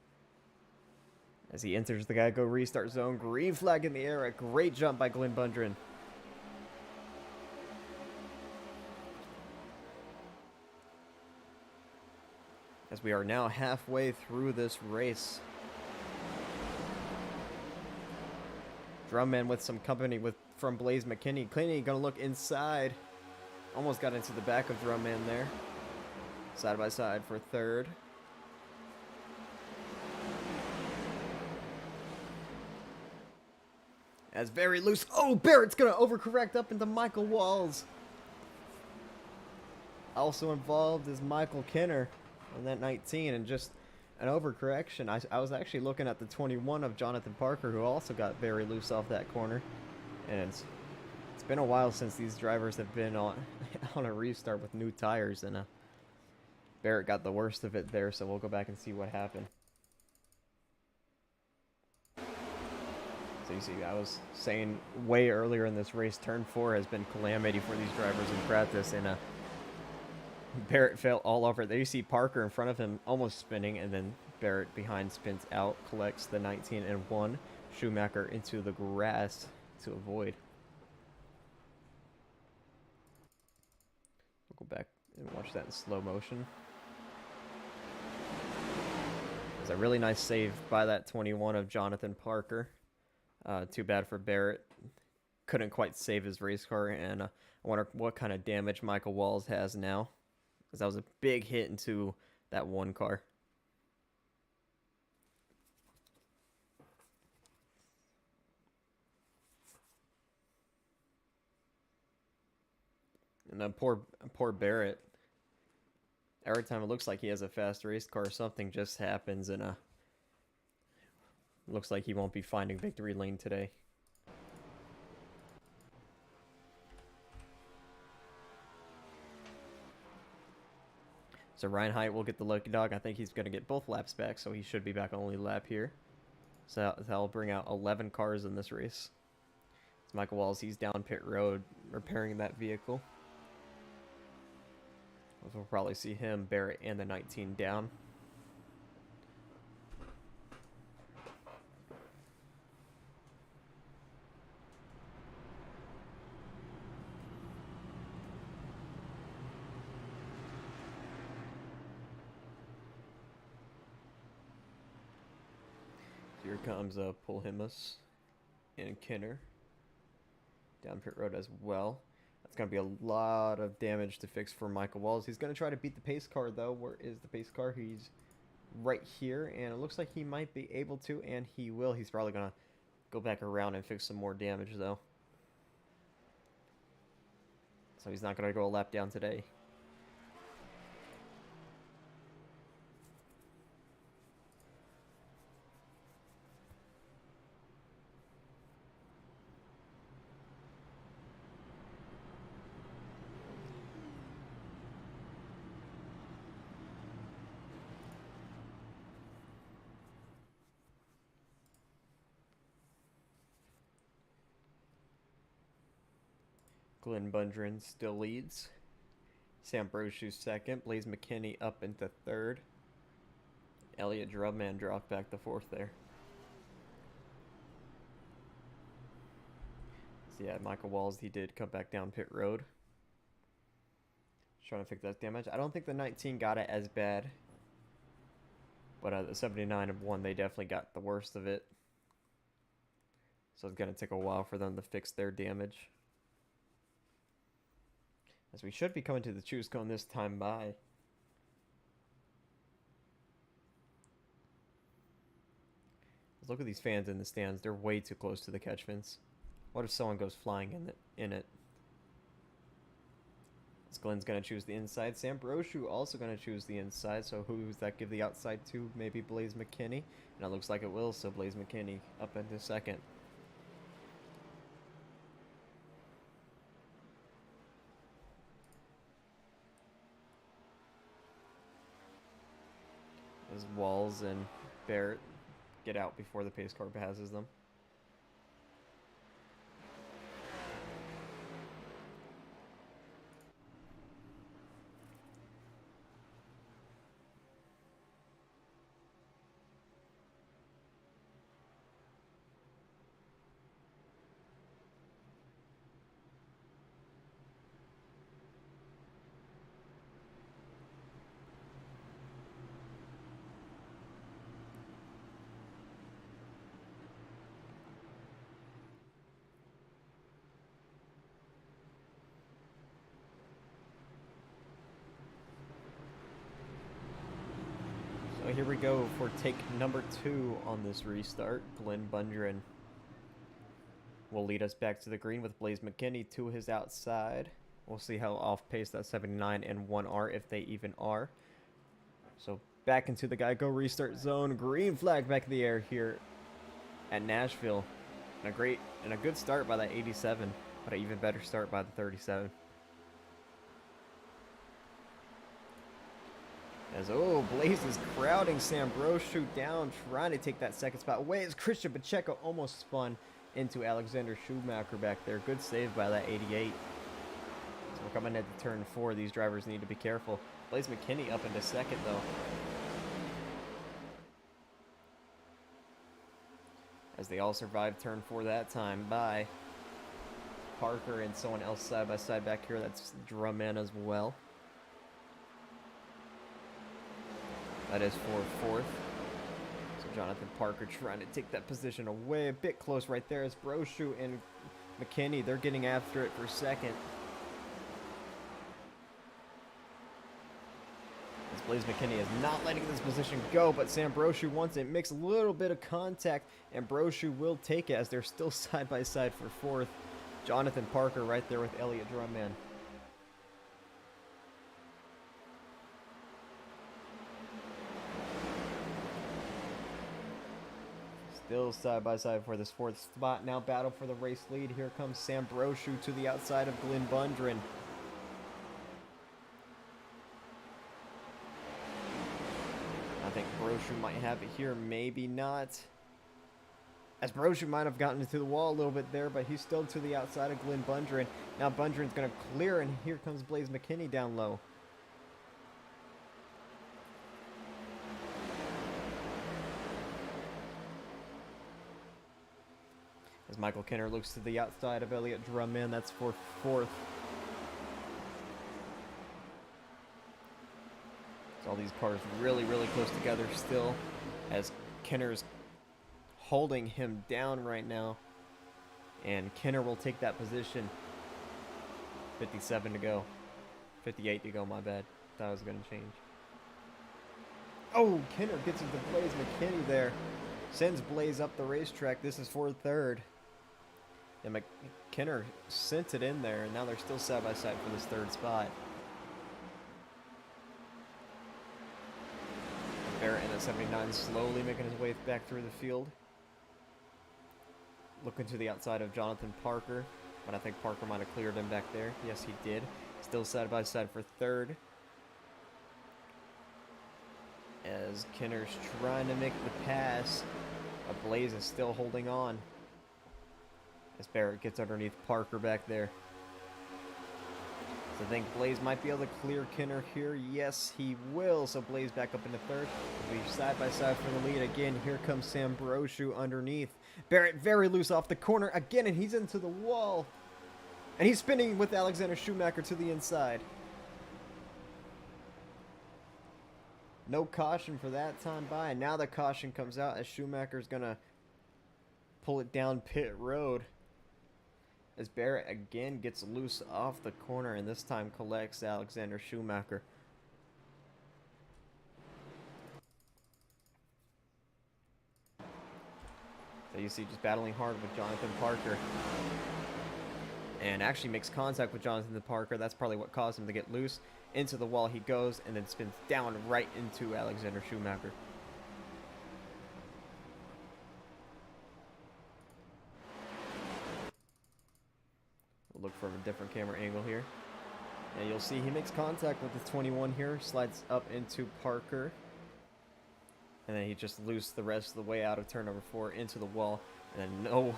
As he enters the Geico restart zone, green flag in the air. A great jump by Glenn Bundren. As we are now halfway through this race. Drumman with some company from Blaze McKinney. Cleany gonna look inside. Almost got into the back of Drumman there. Side by side for third. As very loose. Oh, Barrett's gonna overcorrect up into Michael Walls. Also involved is Michael Kinner on that 19, and just an overcorrection. I was actually looking at the 21 of Jonathan Parker, who also got very loose off that corner. And it's been a while since these drivers have been on a restart with new tires, and Barrett got the worst of it there, so we'll go back and see what happened. So you see, I was saying way earlier in this race, turn 4 has been calamity for these drivers in practice, and Barrett fell all over. There you see Parker in front of him almost spinning, and then Barrett behind spins out, collects the 19 and 1. Schumacher into the grass to avoid. We'll go back and watch that in slow motion. There's a really nice save by that 21 of Jonathan Parker. Too bad for Barrett. Couldn't quite save his race car, and I wonder what kind of damage Michael Walls has now. Because that was a big hit into that one car. And then poor Barrett. Every time it looks like he has a fast race car, something just happens, and looks like he won't be finding victory lane today. So Ryan Hyatt will get the lucky dog. I think he's going to get both laps back, so he should be back on the only lap here. So that'll bring out 11 cars in this race. So Michael Walls, he's down pit road repairing that vehicle. We'll probably see him, Barrett, and the 19 down. Here comes Polhimus and Kinner down pit road as well. That's going to be a lot of damage to fix for Michael Walls. He's going to try to beat the pace car, though. Where is the pace car? He's right here, and it looks like he might be able to, and he will. He's probably going to go back around and fix some more damage, though. So he's not going to go a lap down today. Glenn Bundren still leads. Sam Brochu's second. Blaze McKinney up into third. Elliott Drumman dropped back to fourth there. So yeah, Michael Walls, he did come back down pit road. Trying to fix that damage. I don't think the 19 got it as bad. But the 79 and 1, they definitely got the worst of it. So it's going to take a while for them to fix their damage. As we should be coming to the choose cone this time by. Look at these fans in the stands. They're way too close to the catch fence. What if someone goes flying in it? As Glenn's going to choose the inside. Sam Brochu also going to choose the inside. So who's that give the outside to? Maybe Blaze McKinney. And it looks like it will. So Blaze McKinney up into second. As Walls and Barrett get out before the pace car passes them. So here we go for take number 2 on this restart. Glenn Bundren will lead us back to the green with Blaze McKinney to his outside. We'll see how off pace that 79 and 1 are, if they even are. So back into the go restart zone. Green flag back in the air here at Nashville. And a good start by that 87, but an even better start by the 37. As, Blaze is crowding Sam Brochu down, trying to take that second spot away as Christian Pacheco almost spun into Alexander Schumacher back there. Good save by that 88. So we're coming into turn 4. These drivers need to be careful. Blaze McKinney up into second, though. As they all survived turn 4 that time by Parker and someone else side by side back here. That's Drumman as well. That is for fourth. So Jonathan Parker trying to take that position away. A bit close right there as Brochu and McKinney. They're getting after it for second. As Blaze McKinney is not letting this position go, but Sam Brochu wants it. Makes a little bit of contact, and Brochu will take it as they're still side by side for fourth. Jonathan Parker right there with Elliott Drumman. Still side by side for this fourth spot. Now battle for the race lead. Here comes Sam Brochu to the outside of Glenn Bundren. I think Brochu might have it here, maybe not. As Brochu might have gotten into the wall a little bit there, but he's still to the outside of Glenn Bundren. Now Bundren's going to clear, and here comes Blaze McKinney down low. As Michael Kenner looks to the outside of Elliott Drumman, that's for fourth. So all these cars really, really close together still, as Kenner's holding him down right now. And Kenner will take that position. 57 to go. 58 to go, my bad. Thought I was going to change. Oh, Kenner gets into Blaze McKinney there. Sends Blaze up the racetrack. This is for third. And Kenner sent it in there, and now they're still side by side for this third spot. Barrett in at 79 slowly making his way back through the field. Looking to the outside of Jonathan Parker, but I think Parker might have cleared him back there. Yes, he did. Still side by side for third. As Kenner's trying to make the pass, but Blaze is still holding on. As Barrett gets underneath Parker back there. So I think Blaze might be able to clear Kinner here. Yes, he will. So Blaze back up into third. We'll be side by side for the lead. Again, here comes Sam Broshu underneath. Barrett very loose off the corner again, and he's into the wall. And he's spinning with Alexander Schumacher to the inside. No caution for that time by. And now the caution comes out as Schumacher's going to pull it down pit road. As Barrett again gets loose off the corner and this time collects Alexander Schumacher. So you see just battling hard with Jonathan Parker. And actually makes contact with Jonathan Parker. That's probably what caused him to get loose. Into the wall he goes and then spins down right into Alexander Schumacher. We'll look for a different camera angle here. And you'll see he makes contact with the 21 here. Slides up into Parker. And then he just loosed the rest of the way out of turn number 4 into the wall. And then no...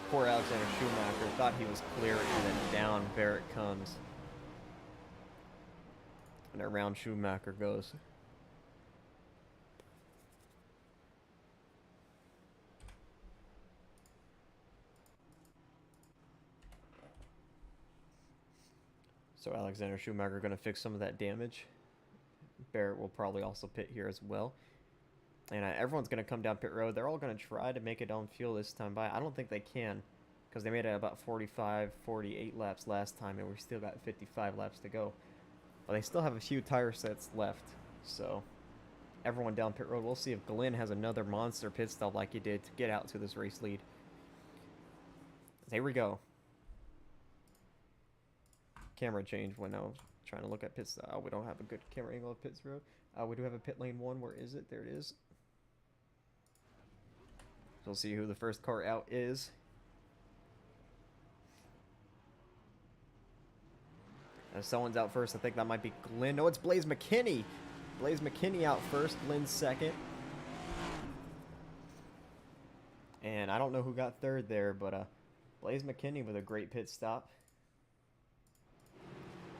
Poor Alexander Schumacher thought he was clear, and then down Barrett comes. And around Schumacher goes. So Alexander Schumacher going to fix some of that damage. Barrett will probably also pit here as well. And everyone's going to come down pit road. They're all going to try to make it on fuel this time by. I don't think they can, because they made it about 45, 48 laps last time, and we still got 55 laps to go. But they still have a few tire sets left, so everyone down pit road. We'll see if Glenn has another monster pit stop like he did to get out to this race lead. Here we go. Camera change when I was trying to look at pit stop. Oh, we don't have a good camera angle of pits road. We do have a pit lane 1. Where is it? There it is. So we'll see who the first car out is. If someone's out first, I think that might be Glenn. No, it's Blaze McKinney. Blaze McKinney out first. Glenn second. And I don't know who got third there, but Blaze McKinney with a great pit stop.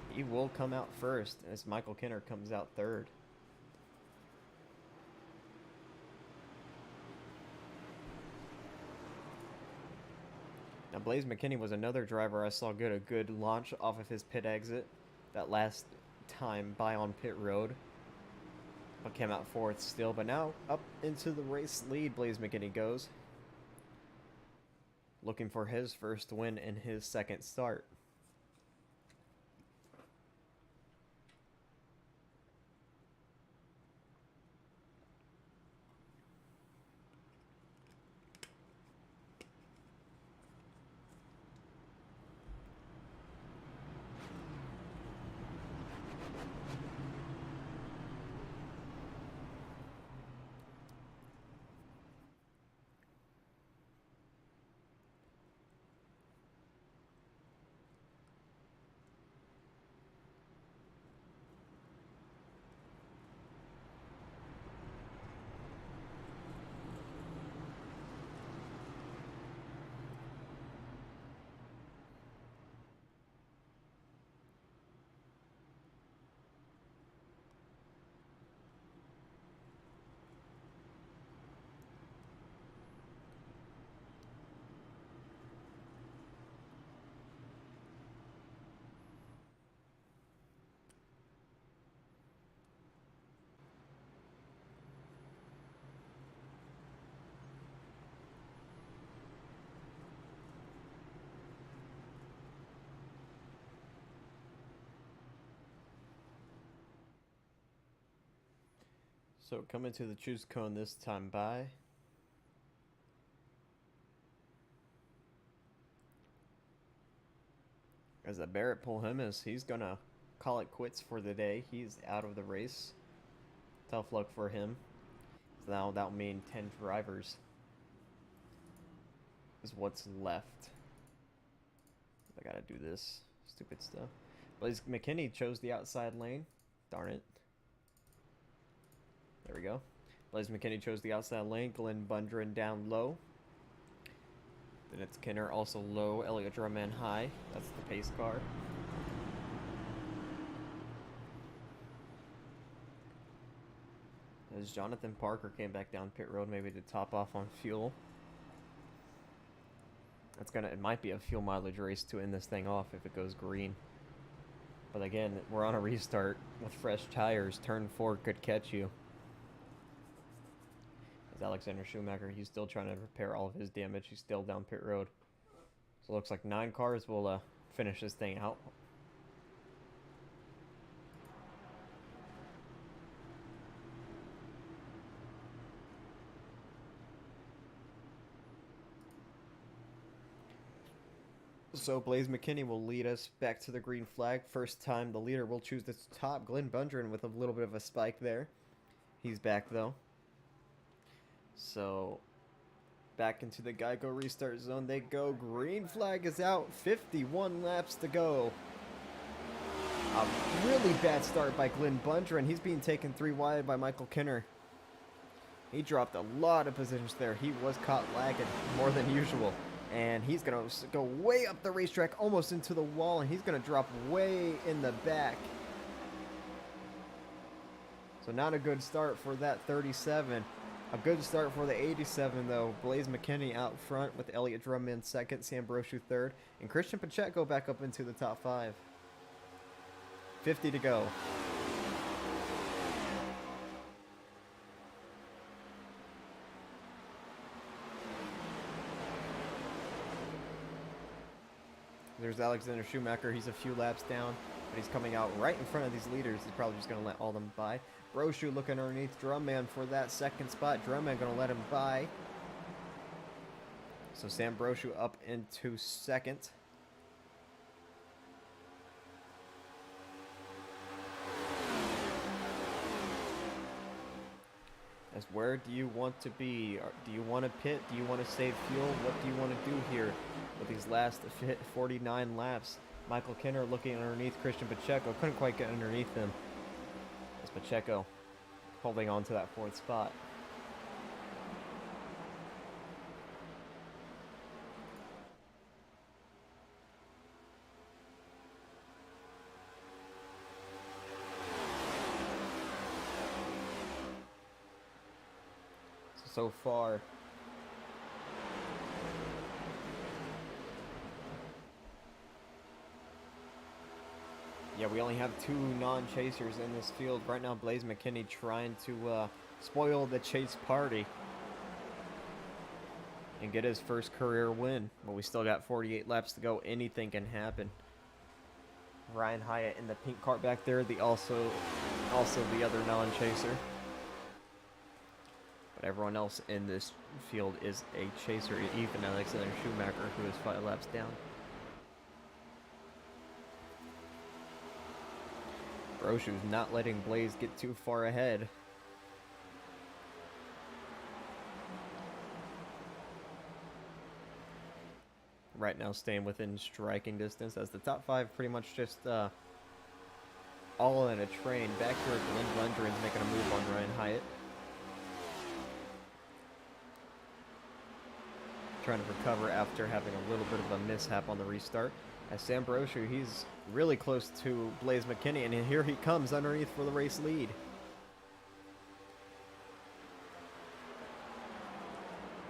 He will come out first as Michael Kinner comes out third. Now, Blaze McKinney was another driver I saw get a good launch off of his pit exit that last time by on pit road. But came out fourth still. But now up into the race lead, Blaze McKinney goes. Looking for his first win in his second start. So coming to the choose cone this time by. As a Barrett pull him as he's gonna call it quits for the day. He's out of the race. Tough luck for him. So now that'll mean 10 drivers is what's left. I gotta do this stupid stuff. Blaze McKinney chose the outside lane. Darn it. There we go. Blaze McKinney chose the outside lane. Glenn Bundren down low. Then it's Kinner also low. Elliott Drummond high. That's the pace car. As Jonathan Parker came back down pit road, maybe to top off on fuel. It might be a fuel mileage race to end this thing off if it goes green. But again, we're on a restart with fresh tires. Turn 4 could catch you. As Alexander Schumacher, he's still trying to repair all of his damage. He's still down pit road. So it looks like 9 cars will finish this thing out. So Blaze McKinney will lead us back to the green flag. First time the leader will choose the top. Glenn Bundren with a little bit of a spike there. He's back though. So back into the Geico restart zone they go. Green flag is out. 51 laps to go. A really bad start by Glenn Bundren. He's being taken 3 wide by Michael Kinner. He dropped a lot of positions there. He was caught lagging more than usual. And he's going to go way up the racetrack, almost into the wall, and he's going to drop way in the back. So not a good start for that 37. A good start for the 87, though. Blaze McKinney out front with Elliott Drummond second, Sam Brochu third, and Christian Pacheco back up into the top 5. 50 to go. There's Alexander Schumacher. He's a few laps down, but he's coming out right in front of these leaders. He's probably just going to let all them by. Brochu looking underneath Drumman for that second spot. Drumman going to let him by. So Sam Brochu up into second. As where do you want to be? Do you want to pit? Do you want to save fuel? What do you want to do here with these last 49 laps? Michael Kinner looking underneath Christian Pacheco. Couldn't quite get underneath him. As Pacheco holding on to that 4th spot. So far, yeah, we only have 2 non-chasers in this field right now. Blaze McKinney trying to spoil the chase party and get his first career win, but we still got 48 laps to go. Anything can happen. Ryan Hyatt in the pink cart back there, also the other non-chaser. Everyone else in this field is a chaser, even Alexander Schumacher, who is 5 laps down. Brochu's not letting Blaze get too far ahead. Right now staying within striking distance as the top 5 pretty much just all in a train. Back here, Glenn Bundren's making a move on Ryan Hyatt. Trying to recover after having a little bit of a mishap on the restart. As Sam Brochu, he's really close to Blaze McKinney, and here he comes underneath for the race lead.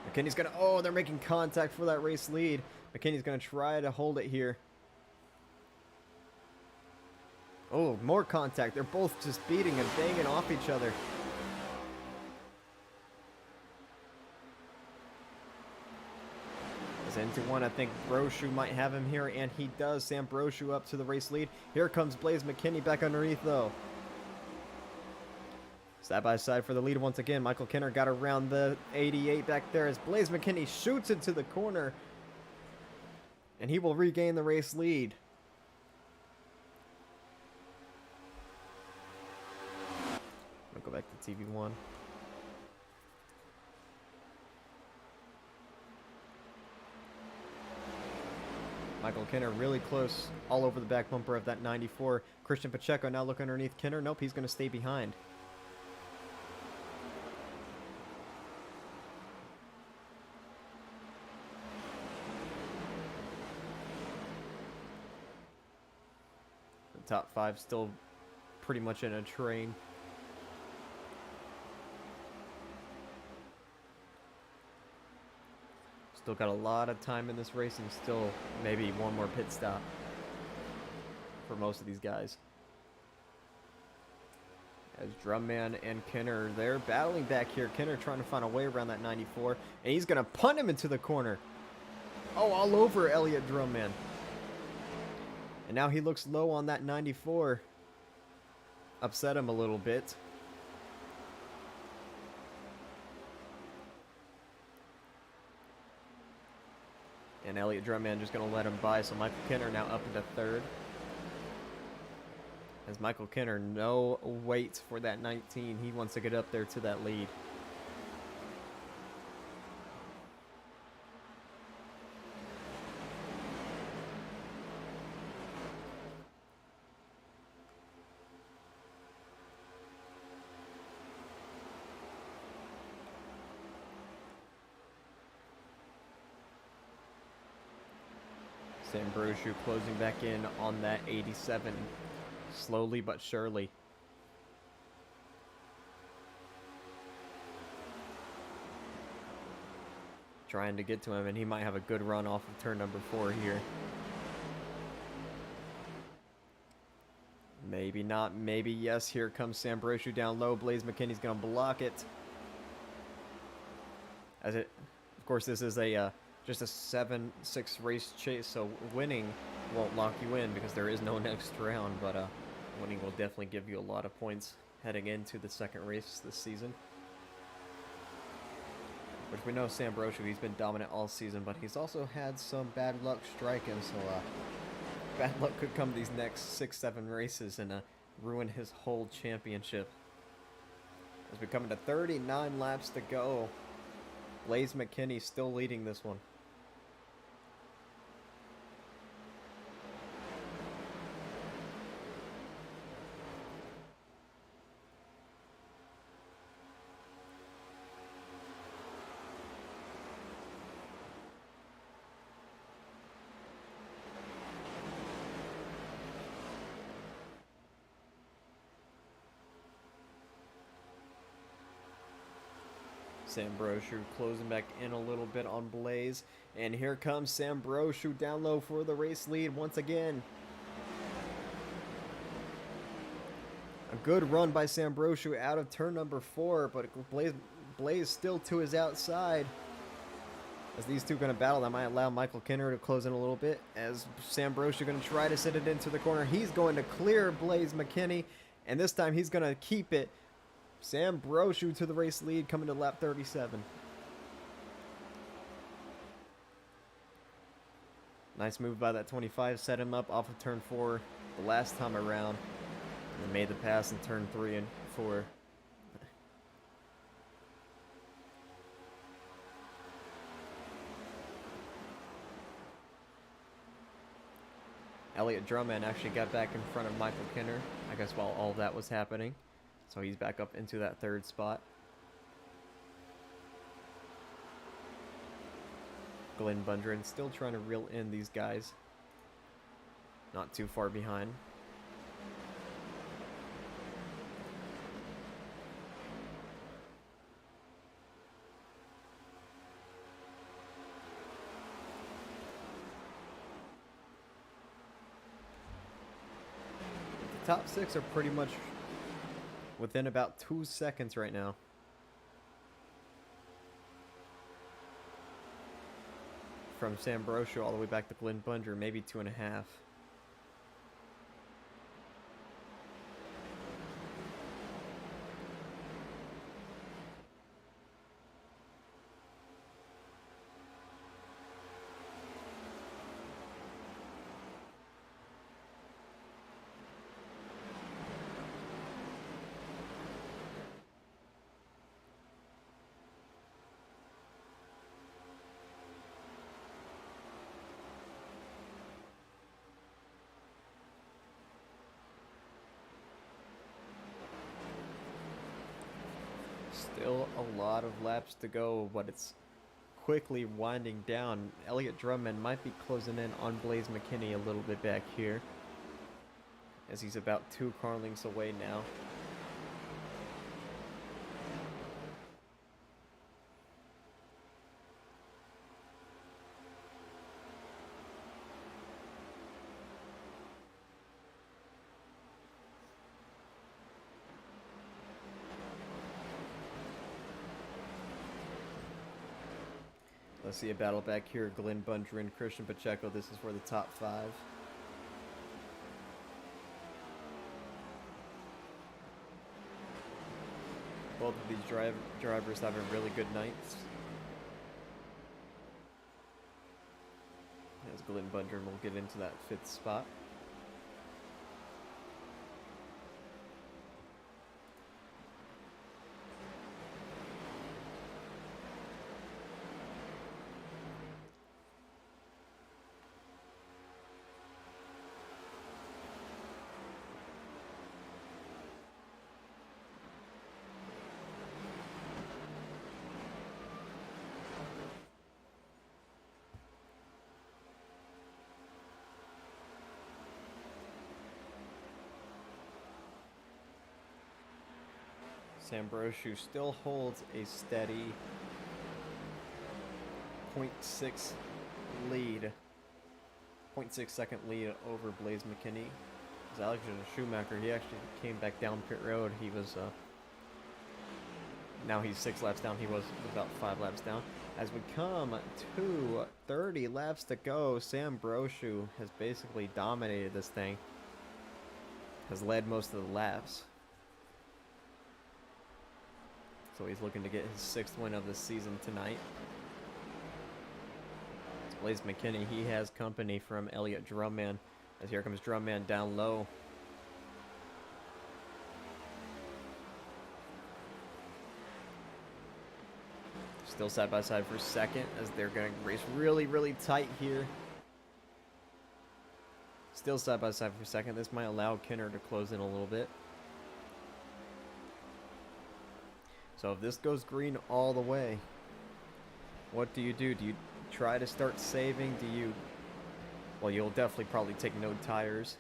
McKinney's gonna, oh, they're making contact for that race lead. McKinney's gonna try to hold it here. Oh, more contact. They're both just beating and banging off each other. Into one, I think Brochu might have him here, and he does. Sam Brochu up to the race lead. Here comes Blaze McKinney back underneath, though. Side by side for the lead once again. Michael Kinner got around the 88 back there as Blaze McKinney shoots into the corner, and he will regain the race lead. I'll go back to TV1. Michael Kinner really close all over the back bumper of that 94. Christian Pacheco now looking underneath Kinner. Nope, he's going to stay behind. The top 5 still pretty much in a train. Still got a lot of time in this race and still maybe one more pit stop for most of these guys. As Drumman and Kenner, they're battling back here. Kenner trying to find a way around that 94. And he's going to punt him into the corner. Oh, all over Elliott Drumman. And now he looks low on that 94. Upset him a little bit. And Elliott Drumman just going to let him by. So Michael Kenner now up into third. As Michael Kenner, no wait for that 19. He wants to get up there to that lead. Sambrosiu closing back in on that 87. Slowly but surely. Trying to get to him, and he might have a good run off of turn number 4 here. Maybe not, maybe yes. Here comes Sambrosiu down low. Blaze McKinney's going to block it. Of course, this is a just a 7-6 race chase, so winning won't lock you in because there is no next round, but winning will definitely give you a lot of points heading into the second race this season. Which we know Sambrosiu, he's been dominant all season, but he's also had some bad luck striking, so bad luck could come these next 6-7 races and ruin his whole championship. As we come into 39 laps to go, Blaze McKinney still leading this one. Sambrosiu closing back in a little bit on Blaze. And here comes Sambrosiu down low for the race lead once again. A good run by Sambrosiu out of turn number 4, but Blaze still to his outside. As these two going to battle, that might allow Michael Kenner to close in a little bit. As Sambrosiu going to try to send it into the corner. He's going to clear Blaze McKinney, and this time he's going to keep it. Sambrosiu to the race lead, coming to lap 37. Nice move by that 25, set him up off of turn 4 the last time around. And then made the pass in turn 3 and 4. Elliott Drumman actually got back in front of Michael Kenner, I guess while all of that was happening. So he's back up into that 3rd spot. Glenn Bundren still trying to reel in these guys. Not too far behind. The top 6 are pretty much within about 2 seconds right now. From Sambrosiu all the way back to Glenn Bunger, maybe 2.5. Still a lot of laps to go, but it's quickly winding down. Elliott Drumman might be closing in on Blaze McKinney a little bit back here, as he's about 2 car lengths away now. Let's see a battle back here. Glenn Bundren, Christian Pacheco. This is for the top 5. Both of these drivers having really good nights. As Glenn Bundren will get into that 5th spot. Sambroshu still holds a steady 0.6 lead, 0.6 second lead over Blaze McKinney. As Alexander Schumacher, he actually came back down pit road. He was, now he's 6 laps down. He was about 5 laps down. As we come to 30 laps to go, Sambroshu has basically dominated this thing. Has led most of the laps. So he's looking to get his 6th win of the season tonight. It's Blaze McKinney. He has company from Elliott Drumman. As here comes Drumman down low. Still side by side for 2nd as they're going to race really, really tight here. Still side by side for 2nd. This might allow Kinner to close in a little bit. So if this goes green all the way, what do you do? Do you try to start saving? Do you... Well, you'll definitely probably take no tires.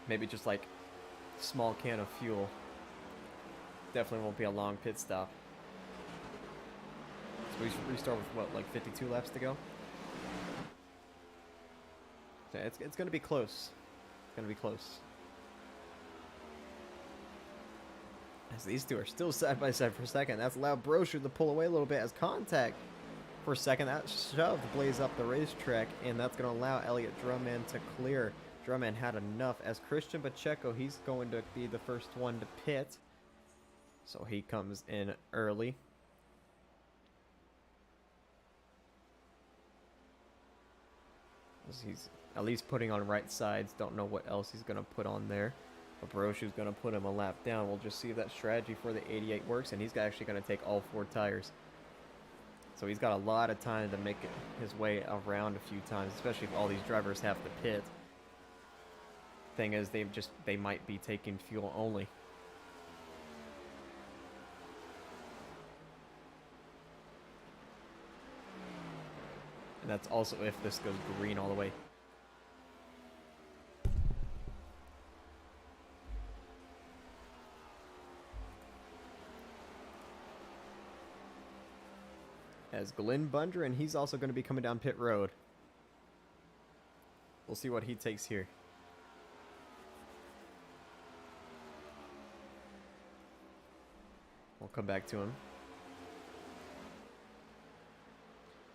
Maybe just like small can of fuel. Definitely won't be a long pit stop. So we should restart with what, like 52 laps to go? So it's going to be close. It's going to be close. As these two are still side by side for 2nd. That's allowed Brosher to pull away a little bit as contact for 2nd. That shoved Blaze up the racetrack, and that's going to allow Elliott Drumman to clear. Drumman had enough. As Christian Pacheco, he's going to be the first one to pit. So he comes in early. As he's at least putting on right sides. Don't know what else he's going to put on there. But Baroshu's going to put him a lap down. We'll just see if that strategy for the 88 works. And he's actually going to take all 4 tires. So he's got a lot of time to make his way around a few times. Especially if all these drivers have to pit. Thing is, they might be taking fuel only. And that's also if this goes green all the way. As Glenn Bundren, he's also going to be coming down pit road. We'll see what he takes here. We'll come back to him.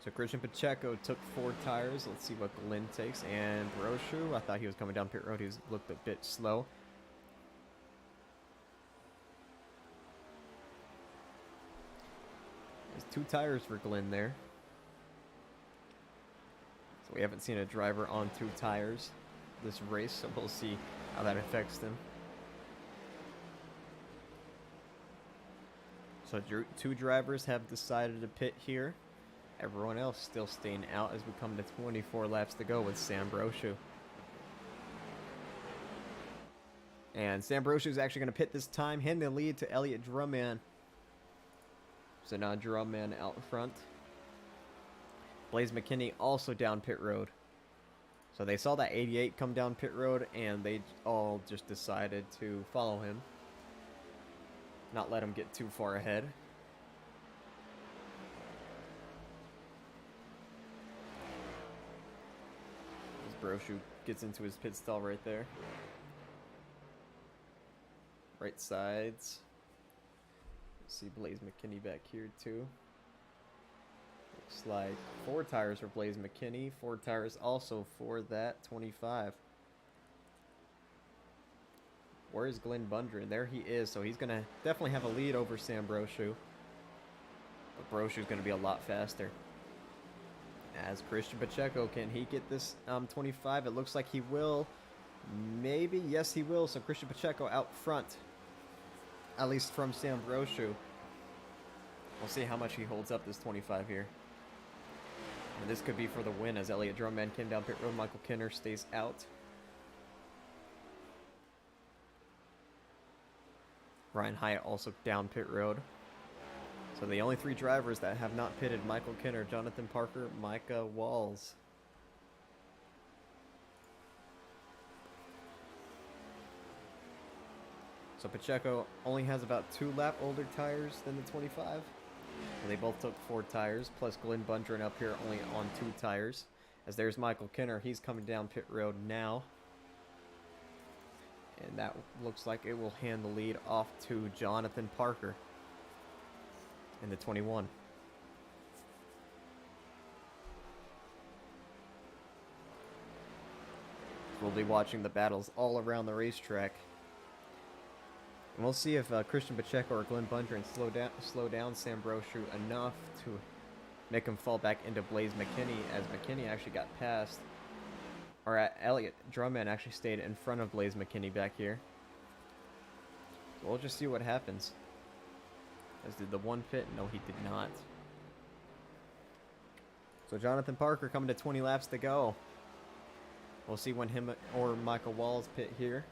So Christian Pacheco took 4 tires. Let's see what Glenn takes. And Broshu, I thought he was coming down pit road. He looked a bit slow. There's 2 tires for Glenn there. So we haven't seen a driver on 2 tires this race, so we'll see how that affects them. So 2 drivers have decided to pit here. Everyone else still staying out as we come to 24 laps to go with Sambroshu. And Sambroshu is actually going to pit this time, handing the lead to Elliott Drumman. So now Drumman out front. Blaze McKinney also down pit road. So they saw that 88 come down pit road, and they all just decided to follow him. Not let him get too far ahead. Broshu gets into his pit stall right there. Right sides. See Blaze McKinney back here too. Looks like 4 tires for Blaze McKinney, 4 tires also for that 25. Where is Glenn Bundren? There he is, so he's going to definitely have a lead over Sam Brochu. But Brochu's going to be a lot faster. As Christian Pacheco, can he get this 25? It looks like he will. Maybe, yes he will. So Christian Pacheco out front, at least from Sam Brochu. We'll see how much he holds up this 25 here. And this could be for the win as Elliott Drumman came down pit road. Michael Kinner stays out. Ryan Hyatt also down pit road. So the only 3 drivers that have not pitted: Michael Kinner, Jonathan Parker, Micah Walls. So Pacheco only has about 2 lap older tires than the 25. And they both took 4 tires, plus Glenn Bundren up here only on 2 tires. As there's Michael Kinner, he's coming down pit road now. And that looks like it will hand the lead off to Jonathan Parker in the 21. We'll be watching the battles all around the racetrack. And we'll see if Christian Pacheco or Glenn Bundren slow down Sam Brochu enough to make him fall back into Blaze McKinney, as McKinney actually got past. Or Elliott Drumman actually stayed in front of Blaze McKinney back here. So we'll just see what happens. As did the one pit? No, he did not. So Jonathan Parker coming to 20 laps to go. We'll see when him or Michael Walls pit here.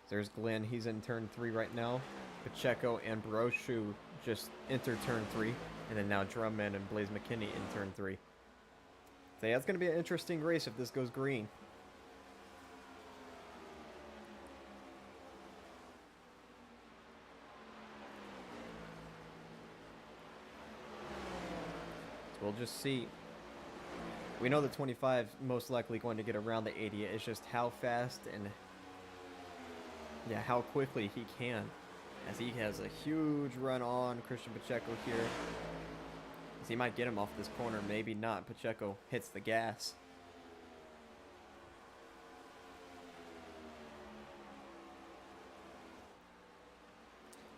There's Glenn. He's in turn 3 right now. Pacheco and Brochu just enter turn 3. And then now Drumman and Blaze McKinney in turn 3. So yeah, it's going to be an interesting race if this goes green. So we'll just see. We know the 25 most likely going to get around the 80. It's just how fast and how quickly he can. As he has a huge run on Christian Pacheco here. As he might get him off this corner, maybe not. Pacheco hits the gas.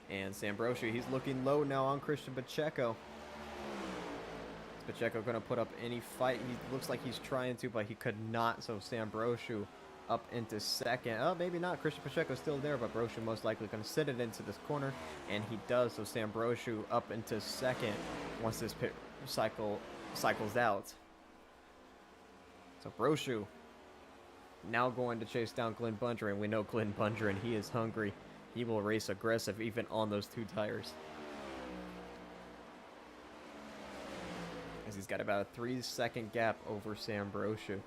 And Sam Brochu, he's looking low now on Christian Pacheco. Is Pacheco going to put up any fight? He looks like he's trying to, but he could not. So Sam Brochu up into second. Oh, maybe not. Christian Pacheco's still there, but Brochu most likely going to sit it into this corner, and he does. So Sam Brochu up into second once this pit cycles out. So Brochu now going to chase down Glenn Bundren. We know Glenn Bundren, he is hungry. He will race aggressive even on those 2 tires. As he's got about a 3-second gap over Sam Brochu.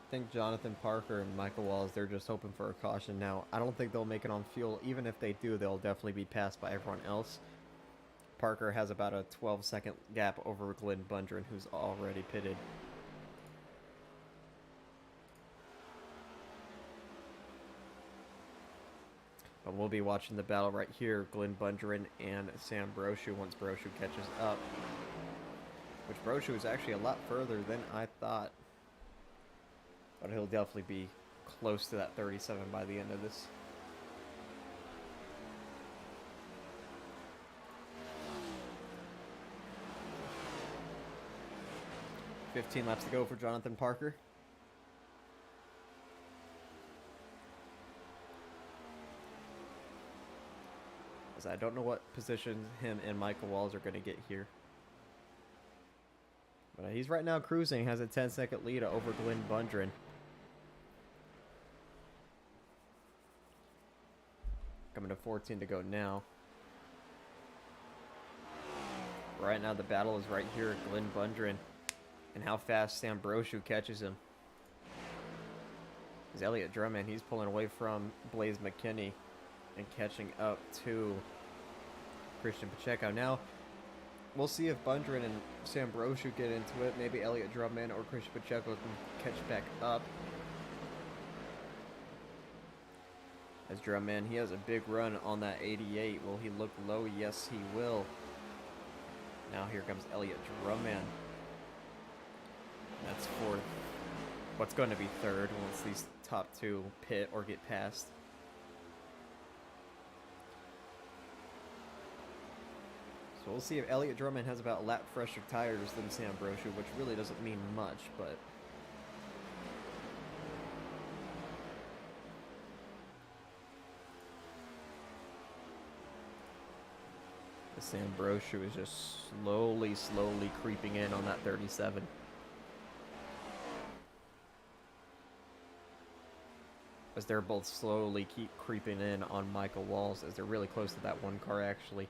I think Jonathan Parker and Michael Walls, they're just hoping for a caution now. I don't think they'll make it on fuel. Even if they do, they'll definitely be passed by everyone else. Parker has about a 12-second gap over Glenn Bundren, who's already pitted. But we'll be watching the battle right here, Glenn Bundren and Sam Brochu, once Brochu catches up. Which Brochu is actually a lot further than I thought. But he'll definitely be close to that 37 by the end of this. $15 laps to go for Jonathan Parker. As I don't know what position him and Michael Walls are going to get here. But he's right now cruising, has a 10-second lead over Glenn Bundren. Coming to 14 to go now. Right now the battle is right here at Glenn Bundren and how fast Sam Brochu catches him. Because Elliott Drummond, he's pulling away from Blaze McKinney and catching up to Christian Pacheco. Now, we'll see if Bundren and Sam Brochu get into it. Maybe Elliott Drummond or Christian Pacheco can catch back up. As Drummond, he has a big run on that 88. Will he look low? Yes, he will. Now here comes Elliott Drummond. That's fourth. What's going to be third once these top two pit or get past. So we'll see if Elliott Drummond has about a lap fresher tires than Sam Brochu, which really doesn't mean much, but Sam Brochu is just slowly creeping in on that 37. As they're both slowly keep creeping in on Michael Walls, as they're really close to that one car actually.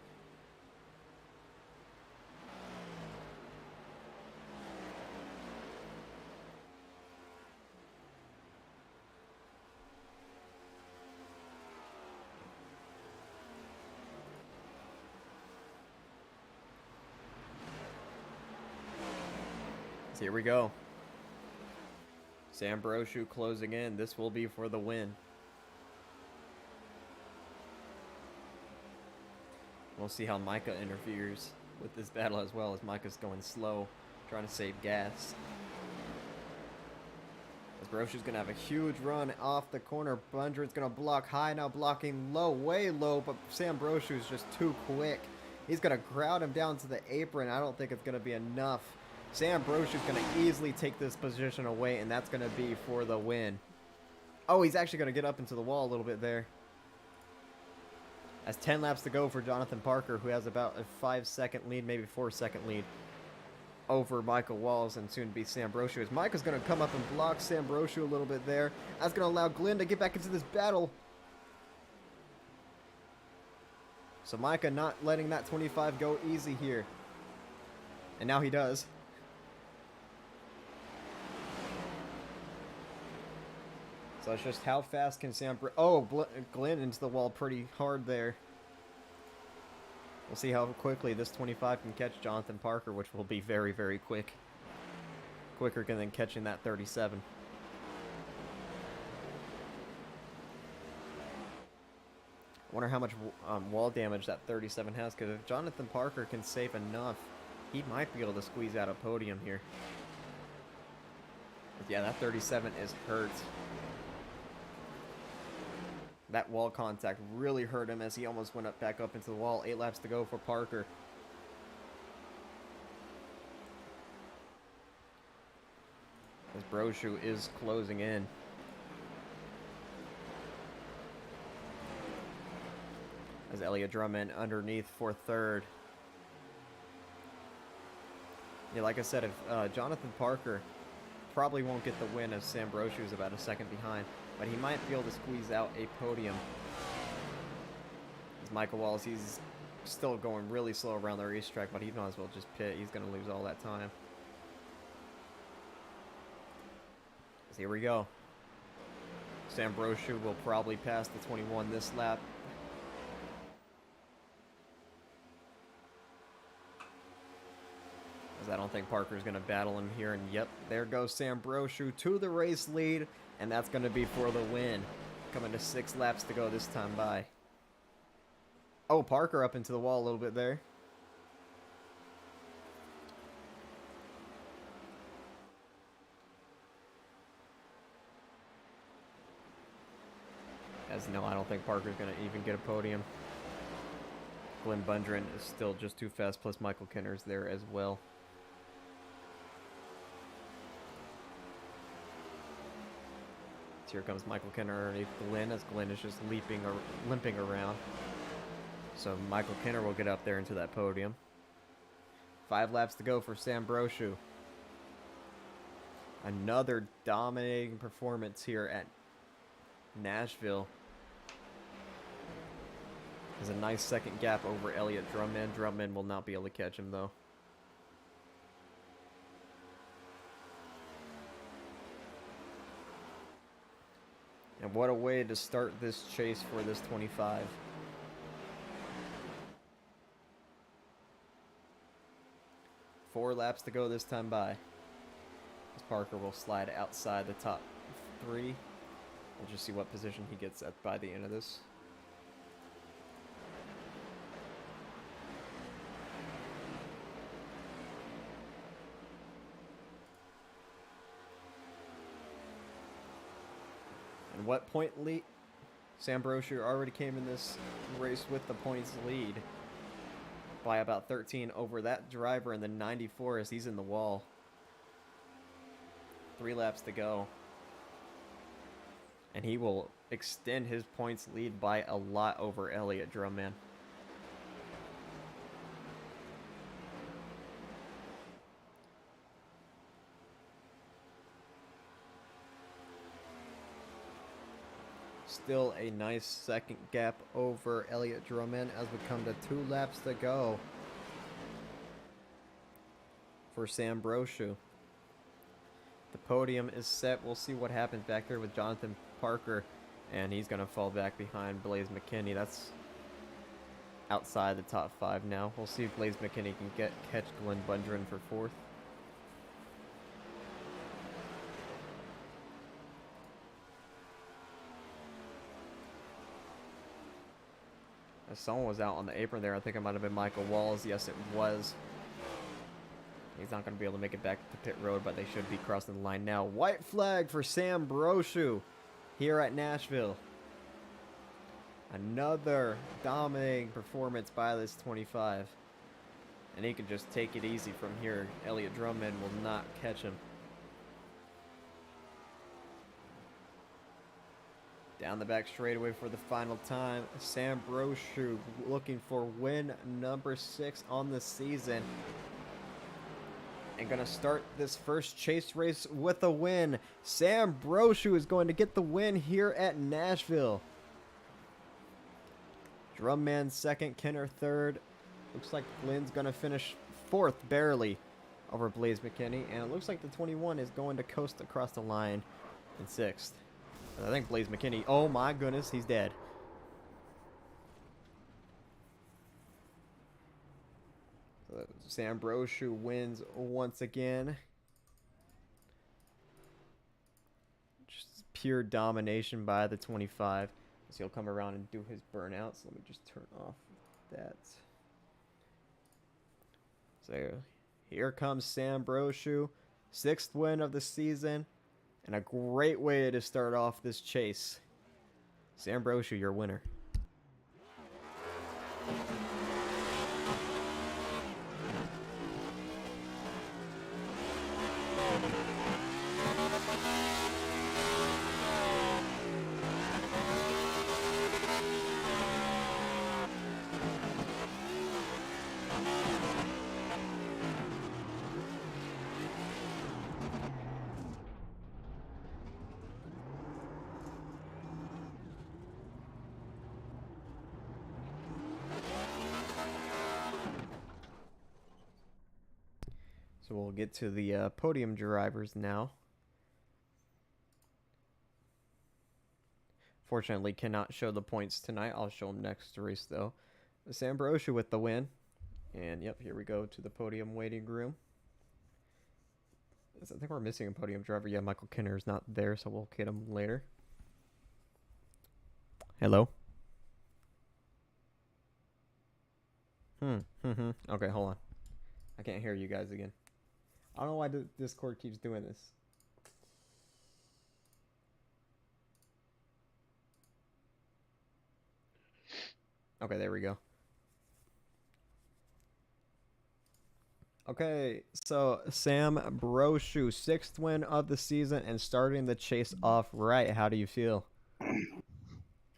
So here we go. Sam Brochu closing in. This will be for the win. We'll see how Micah interferes with this battle as well, as Micah's going slow, trying to save gas. As Brochu's going to have a huge run off the corner. Bundren's going to block high, now blocking low, way low, but Sam Brochu is just too quick. He's going to crowd him down to the apron. I don't think it's going to be enough. Sam Brochu's going to easily take this position away, and that's going to be for the win. Oh, he's actually going to get up into the wall a little bit there. As 10 laps to go for Jonathan Parker, who has about a 5-second lead, maybe 4-second lead over Michael Walls and soon to be Sam Brochu. As Micah's going to come up and block Sam Brochu a little bit there. That's going to allow Glenn to get back into this battle. So Micah not letting that 25 go easy here. And now he does. So it's just how fast can Sam... Glenn into the wall pretty hard there. We'll see how quickly this 25 can catch Jonathan Parker, which will be very, very quick. Quicker than catching that 37. I wonder how much wall damage that 37 has, because if Jonathan Parker can save enough, he might be able to squeeze out a podium here. But yeah, that 37 is hurt. That wall contact really hurt him as he almost went back up into the wall. 8 laps to go for Parker. As Brochu is closing in. As Elliott Drummond underneath for third. Yeah, like I said, if Jonathan Parker probably won't get the win, as Sam Brochu is about a second behind. But he might be able to squeeze out a podium. As Michael Walls, he's still going really slow around the racetrack, but he might as well just pit. He's going to lose all that time. So here we go. Sam Brochu will probably pass the 21 this lap. As I don't think Parker's going to battle him here. And yep, there goes Sam Brochu to the race lead. And that's going to be for the win. Coming to 6 laps to go this time by. Oh, Parker up into the wall a little bit there. As no, I don't think Parker's going to even get a podium. Glenn Bundren is still just too fast, plus Michael Kenner's there as well. Here comes Michael Kenner underneath Glenn, as Glenn is just limping around. So Michael Kenner will get up there into that podium. 5 laps to go for Sam Brochu. Another dominating performance here at Nashville. There's a nice second gap over Elliott Drummond. Drummond will not be able to catch him though. And what a way to start this chase for this 25. Four laps to go this time by. As Parker will slide outside the top 3. We'll just see what position he gets at by the end of this. And what point lead? Sam Brosher already came in this race with the points lead by about 13 over that driver in the 94 as he's in the wall. 3 laps to go. And he will extend his points lead by a lot over Elliott Drumman. Still a nice second gap over Elliott Drumman as we come to 2 laps to go for Sam Brosher. The podium is set. We'll see what happens back there with Jonathan Parker, and he's going to fall back behind Blaze McKinney. That's outside the top 5 now. We'll see if Blaze McKinney can catch Glenn Bundren for 4th. As someone was out on the apron there, I think it might have been Michael Walls. Yes, it was. He's not going to be able to make it back to pit road, but they should be crossing the line now. White flag for Sam Brosher here at Nashville. Another dominating performance by this 25. And he can just take it easy from here. Elliott Drumman will not catch him. Down the back straightaway for the final time. Sam Brosher looking for win number 6 on the season. And going to start this first chase race with a win. Sam Brosher is going to get the win here at Nashville. Drumman 2nd, Kenner 3rd. Looks like Glenn's going to finish 4th, barely, over Blaze McKinney. And it looks like the 21 is going to coast across the line in 6th. I think Blaze McKinney, oh my goodness, he's dead. So Sam Brosher wins once again. Just pure domination by the 25. So he'll come around and do his burnout. So let me just turn off that. So here comes Sam Brosher, 6th win of the season. And a great way to start off this chase. Sam Brosher, your winner. So we'll get to the podium drivers now. Fortunately, cannot show the points tonight. I'll show them next race, though. Sam Brosher with the win. And, yep, here we go to the podium waiting room. I think we're missing a podium driver. Yeah, Michael Kenner is not there, so we'll get him later. Hello? Okay, hold on. I can't hear you guys again. I don't know why Discord keeps doing this. Okay, there we go. Okay, so Sam Brosher, 6th win of the season and starting the chase off right. How do you feel?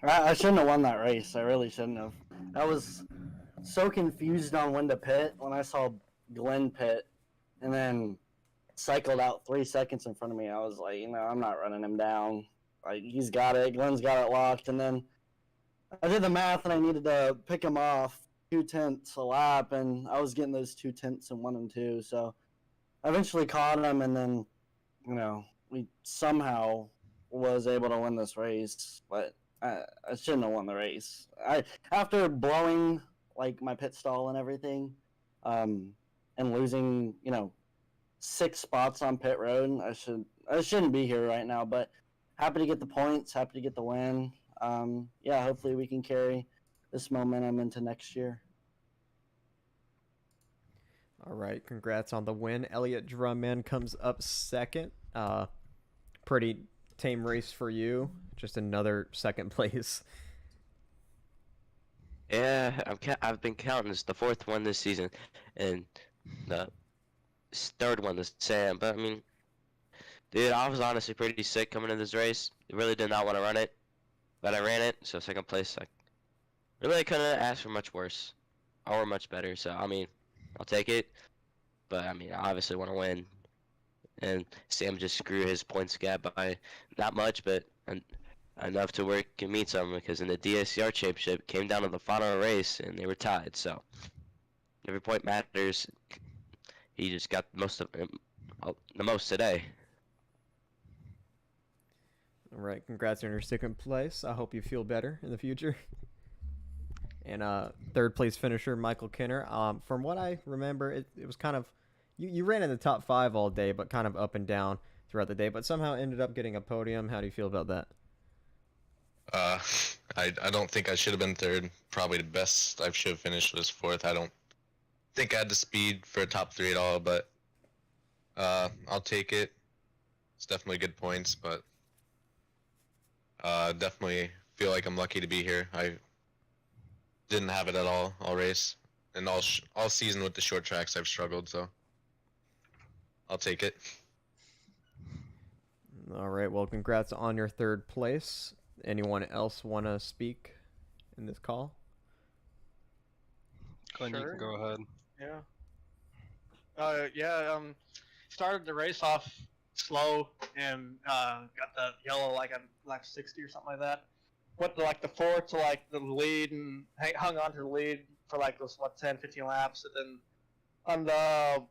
I shouldn't have won that race. I really shouldn't have. I was so confused on when to pit when I saw Glenn pit and then cycled out 3 seconds in front of me. I was like, I'm not running him down. Like, he's got it. Glenn's got it locked. And then I did the math, and I needed to pick him off 2/10 a lap, and I was getting those 2/10 in 1 and 2. So I eventually caught him, and then, we somehow was able to win this race, but I shouldn't have won the race. After blowing like my pit stall and everything, and losing 6 spots on pit road, I shouldn't be here right now. But happy to get the points, happy to get the win. Yeah, hopefully we can carry this momentum into next year. All right, congrats on the win. Elliot Drumman comes up second. Pretty tame race for you. Just another second place. Yeah, I've been counting. It's the fourth one this season, and the third one this Sam. But I mean, dude, I was honestly pretty sick coming into this race. I really did not want to run it, but I ran it. So second place, I really couldn't ask for much worse or much better. So I mean, I'll take it. But I mean, I obviously want to win, and Sam just grew his points gap by not much, but enough to where it can mean something. Because in the DSCR championship, it came down to the final race, and they were tied. So every point matters. He just got the most today. All right, congrats on your second place. I hope you feel better in the future. And third place finisher Michael Kinner. From what I remember, it was kind of you ran in the top 5 all day, but kind of up and down throughout the day. But somehow ended up getting a podium. How do you feel about that? Uh, I don't think I should have been third. Probably the best I should have finished was fourth. I don't think I had the speed for a top 3 at all, but I'll take it. It's definitely good points, but definitely feel like I'm lucky to be here. I didn't have it at all race, and all season with the short tracks I've struggled, so I'll take it. All right, well, congrats on your third place. Anyone else want to speak in this call? Glenn, you can go ahead. Yeah. Started the race off slow and got the yellow like on lap 60 or something like that. Went to like the fourth to like the lead and hung on to the lead for like those 10, 15 laps, and then on the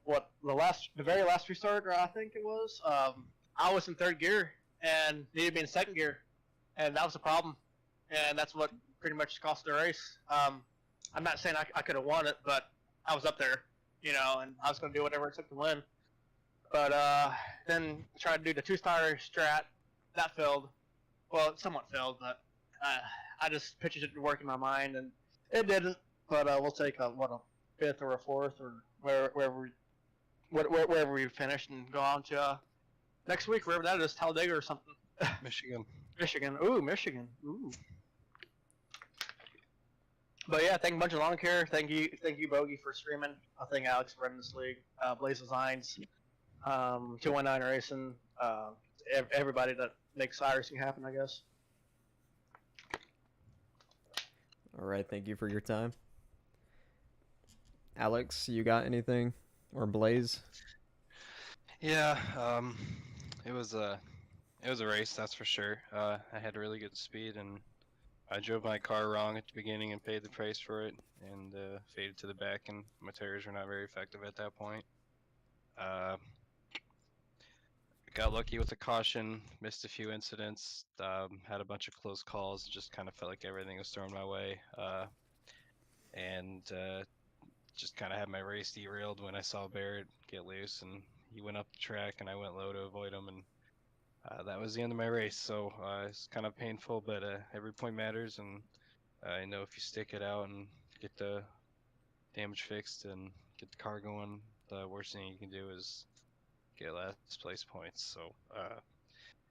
very last restart, I think it was, I was in third gear and needed to be in second gear, and that was the problem, and that's what pretty much cost the race. I'm not saying I could have won it, but I was up there, and I was going to do whatever it took to win. But then tried to do the 2-star strat. That failed. Well, it somewhat failed, but I just pictured it to work in my mind, and it didn't. But we'll take a 5th or a 4th or wherever we finish and go on to next week, wherever that is, Talladega or something. Michigan. Michigan. Ooh, Michigan. Ooh. But yeah, thank you, Bunch of Lawn Care. Thank you, Bogey, for streaming. I thank Alex for running this league. Blaze Designs, 219 Racing, everybody that makes Iracing happen, I guess. All right, thank you for your time. Alex, you got anything? Or Blaze? Yeah, it was a race, that's for sure. I had really good speed, and I drove my car wrong at the beginning and paid the price for it, and faded to the back, and my tires were not very effective at that point. Got lucky with the caution, missed a few incidents, had a bunch of close calls, just kind of felt like everything was thrown my way, and just kind of had my race derailed when I saw Barrett get loose, and he went up the track, and I went low to avoid him, and that was the end of my race. So it's kind of painful, but every point matters, and I know if you stick it out and get the damage fixed and get the car going, the worst thing you can do is get last place points. So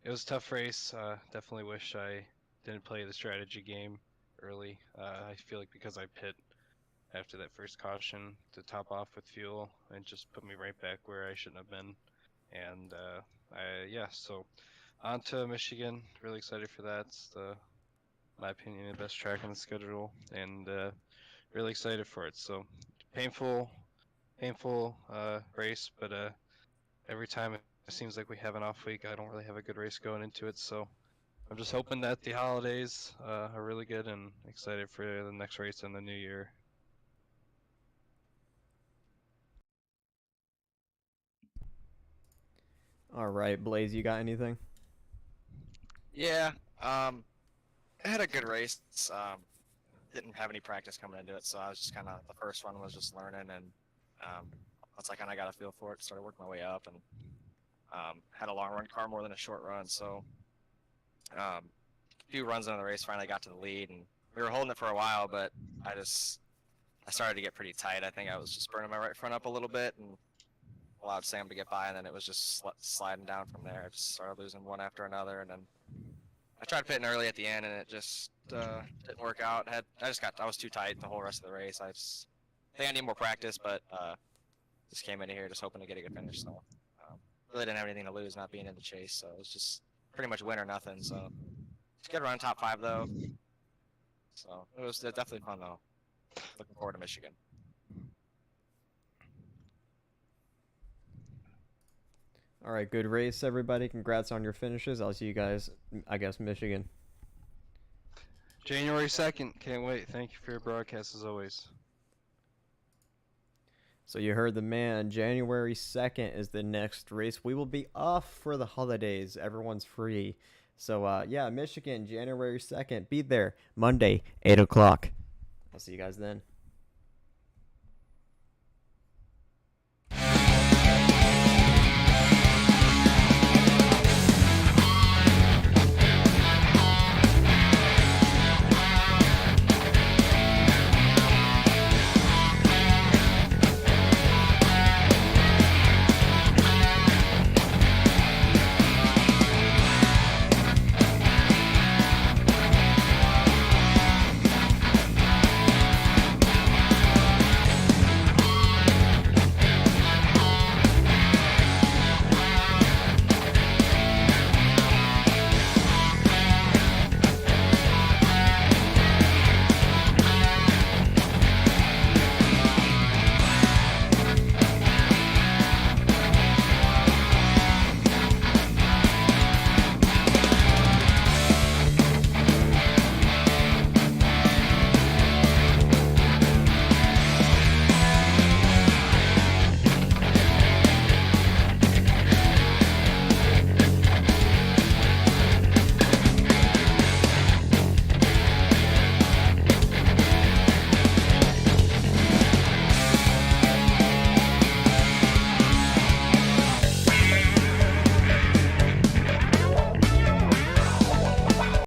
it was a tough race. Definitely wish I didn't play the strategy game early. I feel like because I pit after that first caution to top off with fuel, and just put me right back where I shouldn't have been. And so on to Michigan. Really excited for that. It's my opinion, the best track on the schedule, and really excited for it. So painful race, but every time it seems like we have an off week, I don't really have a good race going into it. So I'm just hoping that the holidays are really good, and excited for the next race in the new year. All right, Blaze, you got anything? Yeah. I had a good race. Didn't have any practice coming into it, so I was just kind of the first one was just learning, and once I kind of got a feel for it, started working my way up, and had a long run car more than a short run. So a few runs into the race, finally got to the lead, and we were holding it for a while, but I started to get pretty tight. I think I was just burning my right front up a little bit, and allowed Sam to get by, and then it was just sliding down from there. I just started losing one after another, and then I tried pitting early at the end, and it just didn't work out. I was too tight the whole rest of the race. I think I need more practice, but just came into here just hoping to get a good finish. So really didn't have anything to lose, not being in the chase. So it was just pretty much win or nothing. So it's a good run, top 5 though. So it was definitely fun though. Looking forward to Michigan. All right, good race, everybody. Congrats on your finishes. I'll see you guys, I guess, Michigan. January 2nd. Can't wait. Thank you for your broadcast as always. So you heard the man. January 2nd is the next race. We will be off for the holidays. Everyone's free. So, yeah, Michigan, January 2nd. Be there Monday, 8 o'clock. I'll see you guys then.